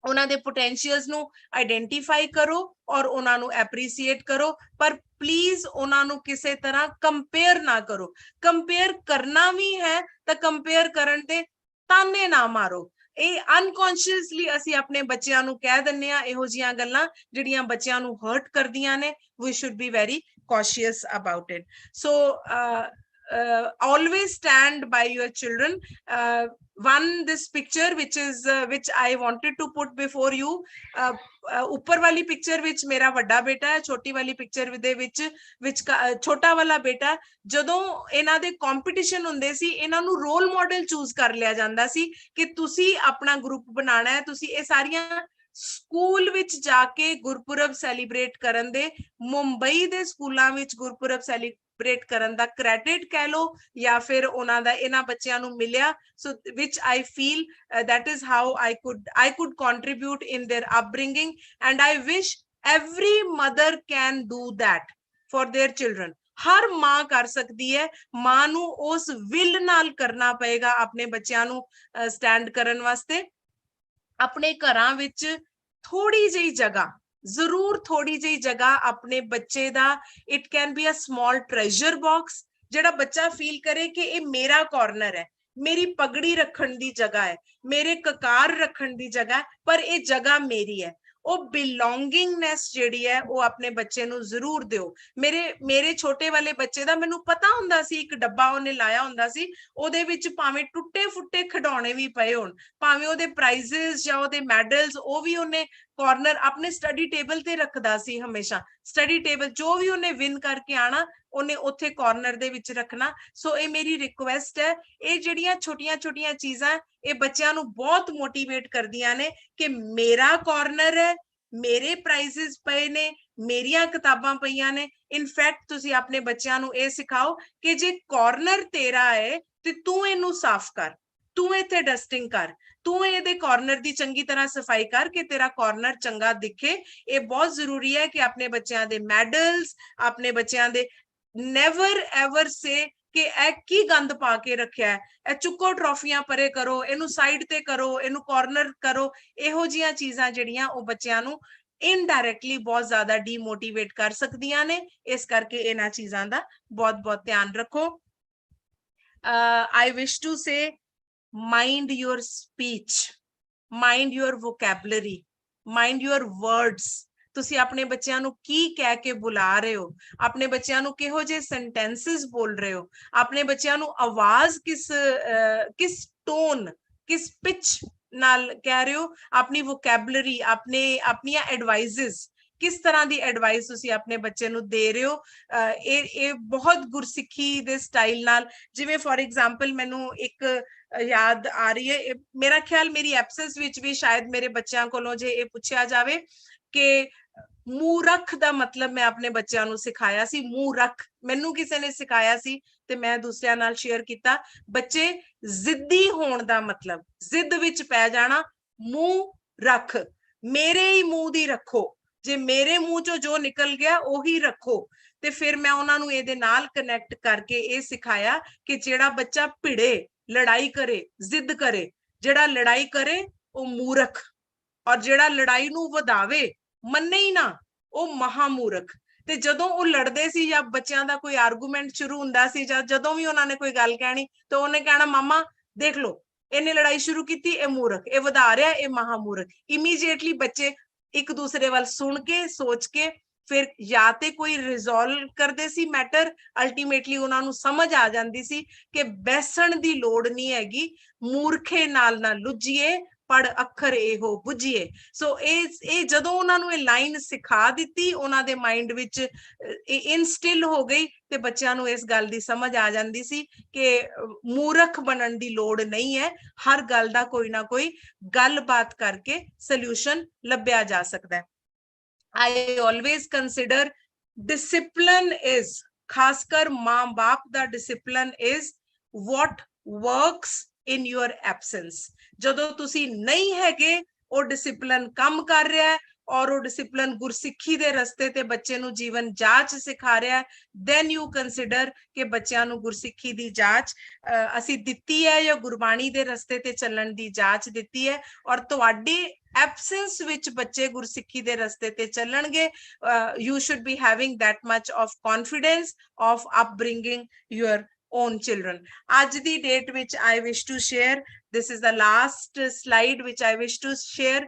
ਉਹਨਾਂ ਦੇ ਪੋਟੈਂਸ਼ੀਅਲਸ ਨੂੰ ਆਇਡੈਂਟੀਫਾਈ ਕਰੋ ਔਰ ਉਹਨਾਂ ਨੂੰ ਐਪਰੀਸੀਏਟ ਕਰੋ, ਪਰ ਪਲੀਜ਼ ਉਹਨਾਂ ਨੂੰ ਕਿਸੇ ਤਰ੍ਹਾਂ ਕੰਪੇਅਰ ਨਾ ਕਰੋ। ਕੰਪੇਅਰ ਕਰਨਾ ਵੀ ਹੈ ਤਾਂ ਕੰਪੇਅਰ ਕਰਨ ਤੇ ਤਾਨੇ ਨਾ ਮਾਰੋ। ਇਹ ਅਨਕੌਂਸ਼ੀਅਸਲੀ ਅਸੀਂ ਆਪਣੇ ਬੱਚਿਆਂ ਨੂੰ ਕਹਿ ਦਿੰਦੇ ਆ ਇਹੋ ਜਿਹੀਆਂ ਗੱਲਾਂ ਜਿਹੜੀਆਂ ਬੱਚਿਆਂ ਨੂੰ ਹਰਟ ਕਰਦੀਆਂ ਨੇ। We should be very cautious about it. So always stand by your children. This picture which I wanted to put before you, ਉੱਪਰ ਵਾਲੀ ਪਿਕਚਰ ਵਿੱਚ ਮੇਰਾ ਵੱਡਾ ਬੇਟਾ ਹੈ, ਛੋਟੀ ਵਾਲੀ ਪਿਕਚਰ ਦੇ ਵਿੱਚ ਛੋਟਾ ਵਾਲਾ ਬੇਟਾ। ਜਦੋਂ ਇਹਨਾਂ ਦੇ ਕੰਪੀਟੀਸ਼ਨ ਹੁੰਦੇ ਸੀ, ਇਹਨਾਂ ਨੂੰ ਰੋਲ ਮਾਡਲ ਚੂਜ਼ ਕਰ ਲਿਆ ਜਾਂਦਾ ਸੀ ਕਿ ਤੁਸੀਂ ਆਪਣਾ ਗਰੁੱਪ ਬਣਾਉਣਾ ਹੈ। ਤੁਸੀਂ ਇਹ ਸਾਰੀਆਂ ਸਕੂਲ ਵਿੱਚ ਜਾ ਕੇ ਗੁਰਪੁਰਬ ਸੈਲੀਬ੍ਰੇਟ ਕਰਨ ਦੇ, ਮੁੰਬਈ ਦੇ ਸਕੂਲਾਂ ਵਿੱਚ ਗੁਰਪੁਰਬ ਸੈਲੀਬ੍ਰੇਟ ਕਰਨ ਦਾ ਕ੍ਰੈਡਿਟ ਕਹਿ ਲੋ ਜਾਂ ਫਿਰ ਉਹਨਾਂ ਦਾ ਇਹਨਾਂ ਬੱਚਿਆਂ ਨੂੰ ਮਿਲਿਆ। So which I feel that is how I could contribute in their upbringing, and I wish every mother can do that for their children. ਹਰ ਮਾਂ ਕਰ ਸਕਦੀ ਹੈ। ਮਾਂ ਨੂੰ ਉਸ ਵਿਲ ਨਾਲ ਕਰਨਾ ਪਏਗਾ ਆਪਣੇ ਬੱਚਿਆਂ ਨੂੰ ਸਟੈਂਡ ਕਰਨ ਵਾਸਤੇ। ਆਪਣੇ ਘਰਾਂ ਵਿੱਚ ਥੋੜੀ ਜਿਹੀ ਜਗ੍ਹਾ, ਜ਼ਰੂਰ ਥੋੜੀ ਜਿਹੀ ਜਗ੍ਹਾ ਆਪਣੇ ਬੱਚੇ ਦਾ, it can be a small treasure box, ਜਿਹੜਾ ਬੱਚਾ ਫੀਲ ਕਰੇ ਕਿ ਇਹ ਮੇਰਾ ਕਾਰਨਰ ਹੈ, ਮੇਰੀ ਪਗੜੀ ਰੱਖਣ ਦੀ ਜਗ੍ਹਾ ਹੈ, ਮੇਰੇ ਕਕਾਰ ਰੱਖਣ ਦੀ ਜਗ੍ਹਾ ਹੈ, ਪਰ ਇਹ ਜਗ੍ਹਾ ਮੇਰੀ ਹੈ। ਉਹ ਬਿਲੋਂਗਿੰਗਨੈਸ ਜਿਹੜੀ ਹੈ ਉਹ ਆਪਣੇ ਬੱਚੇ ਨੂੰ ਜ਼ਰੂਰ ਦਿਓ। ਮੇਰੇ ਛੋਟੇ ਵਾਲੇ ਬੱਚੇ ਦਾ ਮੈਨੂੰ ਪਤਾ ਹੁੰਦਾ ਸੀ, ਇੱਕ ਡੱਬਾ ਉਹਨੇ ਲਾਇਆ ਹੁੰਦਾ ਸੀ, ਉਹਦੇ ਵਿੱਚ ਭਾਵੇਂ ਟੁੱਟੇ ਫੁੱਟੇ ਖਿਡੌਣੇ ਵੀ ਪਏ ਹੋਣ, ਭਾਵੇਂ ਉਹਦੇ ਪ੍ਰਾਈਜ਼ਸ ਜਾਂ ਉਹਦੇ ਮੈਡਲਸ, ਉਹ ਵੀ ਉਹਨੇ ਕਾਰਨਰ ਆਪਣੇ ਸਟੱਡੀ ਟੇਬਲ ਤੇ ਰੱਖਦਾ ਸੀ। ਹਮੇਸ਼ਾ ਸਟੱਡੀ ਟੇਬਲ ਜੋ ਵੀ ਉਹਨੇ ਵਿਨ ਕਰਕੇ ਆਣਾ, ਉਹਨੇ ਉੱਥੇ ਕਾਰਨਰ ਦੇ ਵਿੱਚ ਰੱਖਣਾ। ਸੋ ਇਹ ਮੇਰੀ ਰਿਕੁਐਸਟ ਹੈ, ਇਹ ਜਿਹੜੀਆਂ ਛੋਟੀਆਂ ਛੋਟੀਆਂ ਚੀਜ਼ਾਂ ਇਹ ਬੱਚਿਆਂ ਨੂੰ ਬਹੁਤ ਮੋਟੀਵੇਟ ਕਰਦੀਆਂ ਨੇ ਕਿ ਮੇਰਾ ਕਾਰਨਰ ਹੈ, ਮੇਰੇ ਪ੍ਰਾਈਜ਼ਸ ਪਏ ਨੇ, ਮੇਰੀਆਂ ਕਿਤਾਬਾਂ ਪਈਆਂ ਨੇ। ਇਨਫੈਕਟ ਤੁਸੀਂ ਆਪਣੇ ਬੱਚਿਆਂ ਨੂੰ ਇਹ ਸਿਖਾਓ ਕਿ ਜੇ ਕਾਰਨਰ ਤੇਰਾ ਹੈ ਤੇ ਤੂੰ ਇਹਨੂੰ ਸਾਫ਼ ਕਰ, ਤੂੰ ਇੱਥੇ ਡਸਟਿੰਗ ਕਰ, ਤੂੰ ਇਹਦੇ ਕਾਰਨਰ ਦੀ ਚੰਗੀ ਤਰ੍ਹਾਂ ਸਫਾਈ ਕਰ ਕਿ ਤੇਰਾ ਕਾਰਨਰ ਚੰਗਾ ਦਿਖੇ। ਇਹ ਬਹੁਤ ਜ਼ਰੂਰੀ ਹੈ ਕਿ ਆਪਣੇ ਬੱਚਿਆਂ ਦੇ ਮੈਡਲਸ, ਆਪਣੇ ਬੱਚਿਆਂ ਦੇ ਨੈਵਰ ਐਵਰ ਸੇ ਕਿ ਇਹ ਕੀ ਗੰਦ ਪਾ ਕੇ ਰੱਖਿਆ, ਇਹ ਚੁੱਕੋ ਟਰੋਫੀਆਂ ਪਰੇ ਕਰੋ, ਇਹਨੂੰ ਸਾਈਡ ਤੇ ਕਰੋ, ਇਹਨੂੰ ਕਾਰਨਰ ਕਰੋ। ਇਹੋ ਜਿਹੀਆਂ ਚੀਜ਼ਾਂ ਜਿਹੜੀਆਂ ਉਹ ਬੱਚਿਆਂ ਨੂੰ ਇਨਡਾਇਰੈਕਟਲੀ ਬਹੁਤ ਜ਼ਿਆਦਾ ਡੀਮੋਟੀਵੇਟ ਕਰ ਸਕਦੀਆਂ ਨੇ। ਇਸ ਕਰਕੇ ਇਹਨਾਂ ਚੀਜ਼ਾਂ ਦਾ ਬਹੁਤ ਬਹੁਤ ਧਿਆਨ ਰੱਖੋ। I wish to say, mind your speech, mind your vocabulary, mind your words. ਤੁਸੀਂ ਆਪਣੇ ਬੱਚਿਆਂ ਨੂੰ ਕੀ ਕਹਿ ਕੇ ਬੁਲਾ ਰਹੇ ਹੋ, ਆਪਣੇ ਬੱਚਿਆਂ ਨੂੰ ਕਿਹੋ ਜਿਹੇ ਸੈਂਟੈਂਸਸ ਬੋਲ ਰਹੇ ਹੋ, ਆਪਣੇ ਬੱਚਿਆਂ ਨੂੰ ਆਵਾਜ਼ ਕਿਸ ਟੋਨ, ਕਿਸ ਪਿਚ ਨਾਲ ਕਹਿ ਰਹੇ ਹੋ, ਆਪਣੀ ਵੋਕੈਬਲਰੀ, ਆਪਣੀਆਂ ਐਡਵਾਈਜ਼ਸ, ਕਿਸ ਤਰ੍ਹਾਂ ਦੀ ਐਡਵਾਈਸ ਤੁਸੀਂ ਆਪਣੇ ਬੱਚੇ ਨੂੰ ਦੇ ਰਹੇ ਹੋ। ਇਹ ਬਹੁਤ ਗੁਰਸਿੱਖੀ ਦੇ ਸਟਾਈਲ ਨਾਲ, ਜਿਵੇਂ ਫੋਰ ਐਗਜ਼ਾਮਪਲ ਮੈਨੂੰ ਇੱਕ ਯਾਦ ਆ ਰਹੀ ਹੈ, ਮੇਰਾ ਖਿਆਲ ਮੇਰੀ ਐਬਸੈਂਸ ਵਿੱਚ ਵੀ ਸ਼ਾਇਦ ਮੇਰੇ ਬੱਚਿਆਂ ਕੋਲੋਂ ਜੇ ਇਹ ਪੁੱਛਿਆ ਜਾਵੇ ਕਿ ਮੂਰਖ ਦਾ ਮਤਲਬ ਮੈਂ ਆਪਣੇ ਬੱਚਿਆਂ ਨੂੰ ਸਿਖਾਇਆ ਸੀ। ਮੂਰਖ ਮੈਨੂੰ ਕਿਸੇ ਨੇ ਸਿਖਾਇਆ ਸੀ ਤੇ ਮੈਂ ਦੂਸਰਿਆਂ ਨਾਲ ਸ਼ੇਅਰ ਕੀਤਾ। ਬੱਚੇ ਜ਼ਿੱਦੀ ਹੋਣ ਦਾ ਮਤਲਬ, ਜ਼ਿੱਦ ਵਿੱਚ ਪੈ ਜਾਣਾ, ਮੂੰਹ ਰੱਖ, ਮੇਰੇ ਹੀ ਮੂੰਹ ਦੀ ਰੱਖੋ, ਜੇ ਮੇਰੇ ਮੂੰਹ ਚੋਂ ਜੋ ਨਿਕਲ ਗਿਆ ਉਹੀ ਰੱਖੋ। ਤੇ ਫਿਰ ਮੈਂ ਉਹਨਾਂ ਨੂੰ ਇਹਦੇ ਨਾਲ ਕਨੈਕਟ ਕਰਕੇ ਇਹ ਸਿਖਾਇਆ ਕਿ ਜਿਹੜਾ ਬੱਚਾ ਭਿੜੇ, ਲੜਾਈ ਕਰੇ, ਜ਼ਿੱਦ ਕਰੇ, ਜਿਹੜਾ ਲੜਾਈ ਕਰੇ ਉਹ ਮੂਰਖ, ਔਰ ਜਿਹੜਾ ਲੜਾਈ ਨੂੰ ਵਧਾਵੇ, ਮੰਨੇ ਹੀ ਨਾ, ਉਹ ਮਹਾਮੂਰਖ। ਤੇ ਜਦੋਂ ਉਹ ਲੜਦੇ ਸੀ ਜਾਂ ਬੱਚਿਆਂ ਦਾ ਕੋਈ ਆਰਗੂਮੈਂਟ ਸ਼ੁਰੂ ਹੁੰਦਾ ਸੀ, ਜਾਂ ਜਦੋਂ ਵੀ ਉਹਨਾਂ ਨੇ ਕੋਈ ਗੱਲ ਕਹਿਣੀ ਤਾਂ ਉਹਨੇ ਕਹਿਣਾ, ਮਾਮਾ ਦੇਖ ਲਓ ਇਹਨੇ ਲੜਾਈ ਸ਼ੁਰੂ ਕੀਤੀ, ਇਹ ਮੂਰਖ, ਇਹ ਵਧਾ ਰਿਹਾ, ਇਹ ਮਹਾਮੂਰਖ। ਇਮੀਡੀਏਟਲੀ ਬੱਚੇ ਇੱਕ ਦੂਸਰੇ ਵੱਲ ਸੁਣ ਕੇ, ਸੋਚ ਕੇ ਫਿਰ ਜਾਂ ਤੇ ਕੋਈ ਰਿਜ਼ੋਲਵ ਕਰਦੇ ਸੀ ਮੈਟਰ, ਅਲਟੀਮੇਟਲੀ ਉਹਨਾਂ ਨੂੰ ਸਮਝ ਆ ਜਾਂਦੀ ਸੀ ਕਿ ਬੈਸਣ ਦੀ ਲੋੜ ਨਹੀਂ ਹੈਗੀ, ਮੂਰਖੇ ਨਾਲ ਨਾ ਲੁੱਝੀਏ, ਪੜ ਅੱਖਰ ਇਹੋ ਬੁੱਝੀਏ। ਸੋ ਇਹ ਜਦੋਂ ਉਹਨਾਂ ਨੂੰ ਇਹ ਲਾਈਨ ਸਿਖਾ ਦਿੱਤੀ, ਉਹਨਾਂ ਦੇ ਮਾਈਂਡ ਵਿੱਚ ਇਨਸਟਿਲ ਹੋ ਗਈ ਤੇ ਬੱਚਿਆਂ ਨੂੰ ਇਸ ਗੱਲ ਦੀ ਸਮਝ ਆ ਜਾਂਦੀ ਸੀ ਕਿ ਮੂਰਖ ਬਣਨ ਦੀ ਲੋੜ ਨਹੀਂ ਹੈ, ਹਰ ਗੱਲ ਦਾ ਕੋਈ ਨਾ ਕੋਈ ਗੱਲਬਾਤ ਕਰਕੇ ਸੋਲੂਸ਼ਨ ਲੱਭਿਆ ਜਾ ਸਕਦਾ ਹੈ। I always consider discipline is, ਖਾਸਕਰ ਮਾਂ ਬਾਪ ਦਾ discipline is what works in your absence. ਜਦੋਂ ਤੁਸੀਂ ਨਹੀਂ ਹੈਗੇ ਉਹ discipline ਕੰਮ ਕਰ ਰਿਹਾ ਹੈ, ਔਰ ਉਹ ਡਿਸਪਲਿਨ ਗੁਰਸਿੱਖੀ ਦੇ ਰਸਤੇ ਤੇ ਬੱਚੇ ਨੂੰ ਜੀਵਨ ਜਾਂਚ ਸਿਖਾ ਰਿਹਾ ਹੈ, then you consider ਕਿ ਬੱਚਿਆਂ ਨੂੰ ਗੁਰਸਿੱਖੀ ਦੀ ਜਾਂਚ ਅਸੀਂ ਦਿੱਤੀ ਹੈ ਜਾਂ ਗੁਰਬਾਣੀ ਦੇ ਰਸਤੇ ਤੇ ਚੱਲਣ ਦੀ ਜਾਂਚ ਦਿੱਤੀ ਹੈ, ਔਰ ਤੁਹਾਡੀ ਐਬਸੈਂਸ ਵਿੱਚ ਬੱਚੇ ਗੁਰਸਿੱਖੀ ਦੇ ਰਸਤੇ ਤੇ ਚੱਲਣਗੇ। you should be having that much of confidence of upbringing your own children. ਅੱਜ ਦੀ ਡੇਟ ਵਿੱਚ I wish to share, this is the last slide which I wish to share.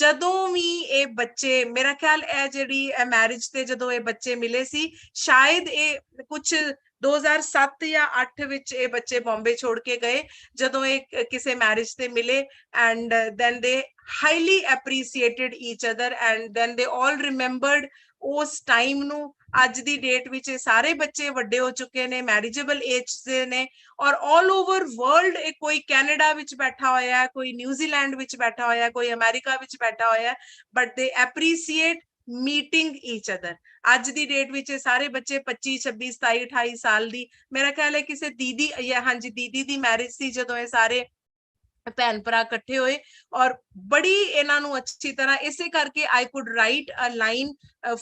ਜਦੋਂ ਵੀ ਇਹ ਬੱਚੇ, ਮੇਰਾ ਖਿਆਲ ਇਹ ਜਿਹੜੀ ਮੈਰਿਜ ਤੇ ਜਦੋਂ ਇਹ ਬੱਚੇ ਮਿਲੇ ਸੀ, ਸ਼ਾਇਦ ਇਹ ਕੁਝ 2007 ਜਾਂ 8 ਵਿੱਚ ਇਹ ਬੱਚੇ ਬੰਬੇ ਛੋੜ ਕੇ ਗਏ, ਜਦੋਂ ਇਹ ਕਿਸੇ ਮੈਰਿਜ ਤੇ ਮਿਲੇ, and then they highly appreciated each other and then they all remembered ਉਸ ਟਾਈਮ ਨੂੰ। ਅੱਜ ਦੀ ਡੇਟ ਵਿੱਚ ਇਹ ਸਾਰੇ ਬੱਚੇ ਵੱਡੇ ਹੋ ਚੁੱਕੇ ਨੇ, ਮੈਰਿਜੇਬਲ ਏਜ ਦੇ ਨੇ, ਔਰ ਆਲ ਓਵਰ ਵਰਲਡ, ਕੋਈ ਕੈਨੇਡਾ ਵਿੱਚ ਬੈਠਾ ਹੋਇਆ ਹੈ, ਕੋਈ ਨਿਊਜ਼ੀਲੈਂਡ ਵਿੱਚ ਬੈਠਾ ਹੋਇਆ, ਕੋਈ ਅਮਰੀਕਾ ਵਿੱਚ ਬੈਠਾ ਹੋਇਆ, ਬਟ ਦੇ ਐਪਰੀਸੀਏਟ ਮੀਟਿੰਗ ਈਚ ਅਦਰ। ਅੱਜ ਦੀ ਡੇਟ ਵਿੱਚ ਇਹ ਸਾਰੇ ਬੱਚੇ 25, 26, 27, 28 ਸਾਲ ਦੀ, ਮੇਰਾ ਖਿਆਲ ਹੈ ਕਿਸੇ ਦੀਦੀ ਜਾਂ ਹਾਂਜੀ ਦੀਦੀ ਦੀ ਮੈਰਿਜ ਸੀ ਜਦੋਂ ਇਹ ਸਾਰੇ ਭੈਣ ਭਰਾ ਇਕੱਠੇ ਹੋਏ, ਔਰ ਬੜੀ ਇਹਨਾਂ ਨੂੰ ਅੱਛੀ ਤਰ੍ਹਾਂ, ਇਸੇ ਕਰਕੇ I could write a line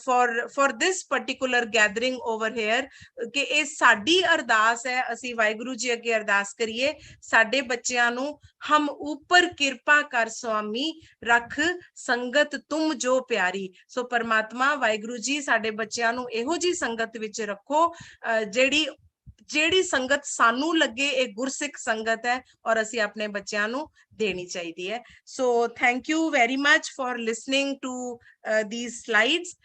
for this particular gathering over here ਕਿ ਇਹ ਸਾਡੀ ਅਰਦਾਸ ਹੈ, ਅਸੀਂ ਵਾਹਿਗੁਰੂ ਜੀ ਅੱਗੇ ਅਰਦਾਸ ਕਰੀਏ, ਸਾਡੇ ਬੱਚਿਆਂ ਨੂੰ ਹਮ ਉੱਪਰ ਕਿਰਪਾ ਕਰ ਸੁਆਮੀ, ਰੱਖ ਸੰਗਤ ਤੁਮ ਜੋ ਪਿਆਰੀ। ਸੋ ਪਰਮਾਤਮਾ ਵਾਹਿਗੁਰੂ ਜੀ ਸਾਡੇ ਬੱਚਿਆਂ ਨੂੰ ਇਹੋ ਜੀ ਸੰਗਤ ਵਿੱਚ ਰੱਖੋ ਜਿਹੜੀ ਸੰਗਤ ਸਾਨੂੰ ਲੱਗੇ ਇਹ ਗੁਰਸਿੱਖ ਸੰਗਤ ਹੈ, ਔਰ ਅਸੀਂ ਆਪਣੇ ਬੱਚਿਆਂ ਨੂੰ ਦੇਣੀ ਚਾਹੀਦੀ ਹੈ। So thank you very much for listening to these slides।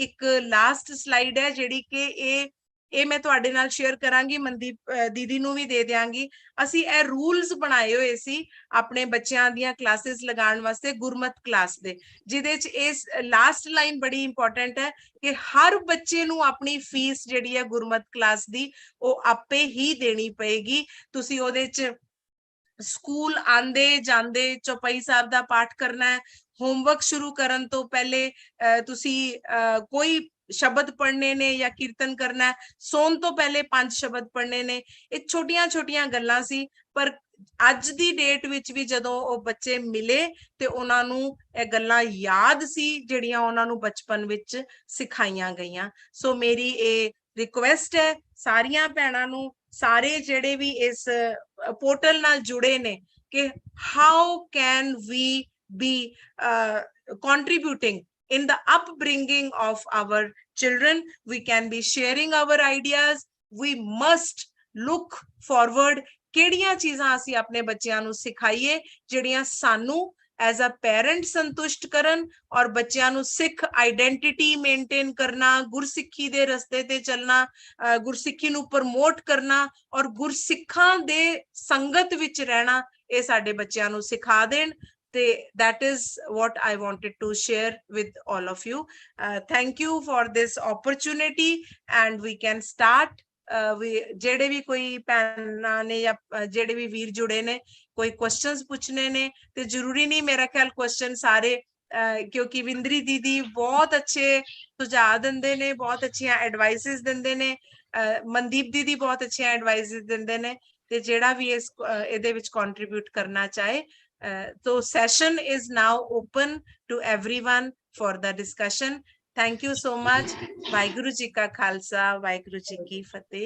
ਇੱਕ ਲਾਸਟ ਸਲਾਈਡ ਹੈ ਜਿਹੜੀ ਕਿ ਇਹ ਮੈਂ ਤੁਹਾਡੇ ਨਾਲ ਸ਼ੇਅਰ ਕਰਾਂਗੀ, ਮਨਦੀਪ ਦੀਦੀ ਨੂੰ ਵੀ ਦੇ ਦਿਆਂਗੀ। ਅਸੀਂ ਇਹ ਰੂਲਸ ਬਣਾਏ ਹੋਏ ਸੀ ਆਪਣੇ ਬੱਚਿਆਂ ਦੀਆਂ ਕਲਾਸਿਸ ਲਗਾਉਣ ਵਾਸਤੇ, ਗੁਰਮਤ ਕਲਾਸ ਦੇ, ਜਿਹਦੇ ਚ ਇਸ ਲਾਸਟ ਲਾਈਨ ਬੜੀ ਇੰਪੋਰਟੈਂਟ ਹੈ ਕਿ ਹਰ ਬੱਚੇ ਨੂੰ ਆਪਣੀ ਫੀਸ ਜਿਹੜੀ ਹੈ ਗੁਰਮਤ ਕਲਾਸ ਦੀ ਉਹ ਆਪੇ ਹੀ ਦੇਣੀ ਪਏਗੀ। ਤੁਸੀਂ ਉਹਦੇ ਚ ਸਕੂਲ ਆਂਦੇ ਜਾਂਦੇ ਚੌਪਈ ਸਾਹਿਬ ਦਾ ਪਾਠ ਕਰਨਾ ਹੈ, ਹੋਮਵਰਕ ਸ਼ੁਰੂ ਕਰਨ ਤੋਂ ਪਹਿਲੇ ਤੁਸੀਂ ਕੋਈ ਸ਼ਬਦ ਪੜ੍ਹਨੇ ਨੇ ਜਾਂ ਕੀਰਤਨ ਕਰਨਾ ਹੈ, ਸੌਣ ਤੋਂ ਪਹਿਲੇ 5 ਸ਼ਬਦ ਪੜ੍ਹਨੇ ਨੇ। ਇਹ ਛੋਟੀਆਂ ਛੋਟੀਆਂ ਗੱਲਾਂ ਸੀ, ਪਰ ਅੱਜ ਦੀ ਡੇਟ ਵਿੱਚ ਵੀ ਜਦੋਂ ਉਹ ਬੱਚੇ ਮਿਲੇ ਤੇ ਉਹਨਾਂ ਨੂੰ ਇਹ ਗੱਲਾਂ ਯਾਦ ਸੀ ਜਿਹੜੀਆਂ ਉਹਨਾਂ ਨੂੰ ਬਚਪਨ ਵਿੱਚ ਸਿਖਾਈਆਂ ਗਈਆਂ। ਸੋ ਮੇਰੀ ਇਹ ਰਿਕੁਐਸਟ ਹੈ ਸਾਰੀਆਂ ਭੈਣਾਂ ਨੂੰ, ਸਾਰੇ ਜਿਹੜੇ ਵੀ ਇਸ ਪੋਰਟਲ ਨਾਲ ਜੁੜੇ ਨੇ, ਕਿ how can we be contributing in the upbringing of our children. We can be sharing our ideas. We must look forward ਕਿਹੜੀਆਂ ਚੀਜ਼ਾਂ ਅਸੀਂ ਆਪਣੇ ਬੱਚਿਆਂ ਨੂੰ ਸਿਖਾਈਏ ਜਿਹੜੀਆਂ ਸਾਨੂੰ ਐਜ਼ ਅ ਪੈਰੈਂਟ ਸੰਤੁਸ਼ਟ ਕਰਨ, ਔਰ ਬੱਚਿਆਂ ਨੂੰ ਸਿੱਖ ਆਈਡੈਂਟੀਟੀ ਮੇਨਟੇਨ ਕਰਨਾ, ਗੁਰਸਿੱਖੀ ਦੇ ਰਸਤੇ ਤੇ ਚੱਲਣਾ, ਗੁਰਸਿੱਖੀ ਨੂੰ ਪ੍ਰਮੋਟ ਕਰਨਾ, ਔਰ ਗੁਰਸਿੱਖਾਂ ਦੇ ਸੰਗਤ ਵਿੱਚ ਰਹਿਣਾ, ਇਹ ਸਾਡੇ ਬੱਚਿਆਂ ਨੂੰ ਸਿਖਾ ਦੇਣ। That is what I wanted to share with all of you. Thank you for this opportunity and we can start. ਜਿਹੜੇ ਵੀ ਕੋਈ ਭੈਣਾਂ ਨੇ ਜਾਂ ਜਿਹੜੇ ਵੀ ਵੀਰ ਜੁੜੇ ਨੇ ਕੋਈ ਕੁਐਸਚਨਸ ਪੁੱਛਣੇ ਨੇ ਤੇ ਜ਼ਰੂਰੀ ਨਹੀਂ ਮੇਰਾ ਖਿਆਲ ਕੁਐਸਚਨ ਸਾਰੇ, ਕਿਉਂਕਿ ਵਿੰਦਰੀ ਦੀਦੀ ਬਹੁਤ ਅੱਛੇ ਸੁਝਾਅ ਦਿੰਦੇ ਨੇ, ਬਹੁਤ ਅੱਛੀਆਂ ਐਡਵਾਈਸਿਸ ਦਿੰਦੇ ਨੇ, ਮਨਦੀਪ ਦੀਦੀ ਬਹੁਤ ਅੱਛੀਆਂ ਐਡਵਾਈਸਿਸ ਦਿੰਦੇ ਨੇ, ਤੇ ਜਿਹੜਾ ਵੀ ਇਹਦੇ ਵਿੱਚ ਕੰਟਰੀਬਿਊਟ ਕਰਨਾ ਚਾਹੇ। So session is now open to everyone for the discussion. Thank you so much. Waheguru ji ਕਾ ਖਾਲਸਾ, ਵਾਹਿਗੁਰੂ ਜੀ ਕੀ ਫਤਿਹ।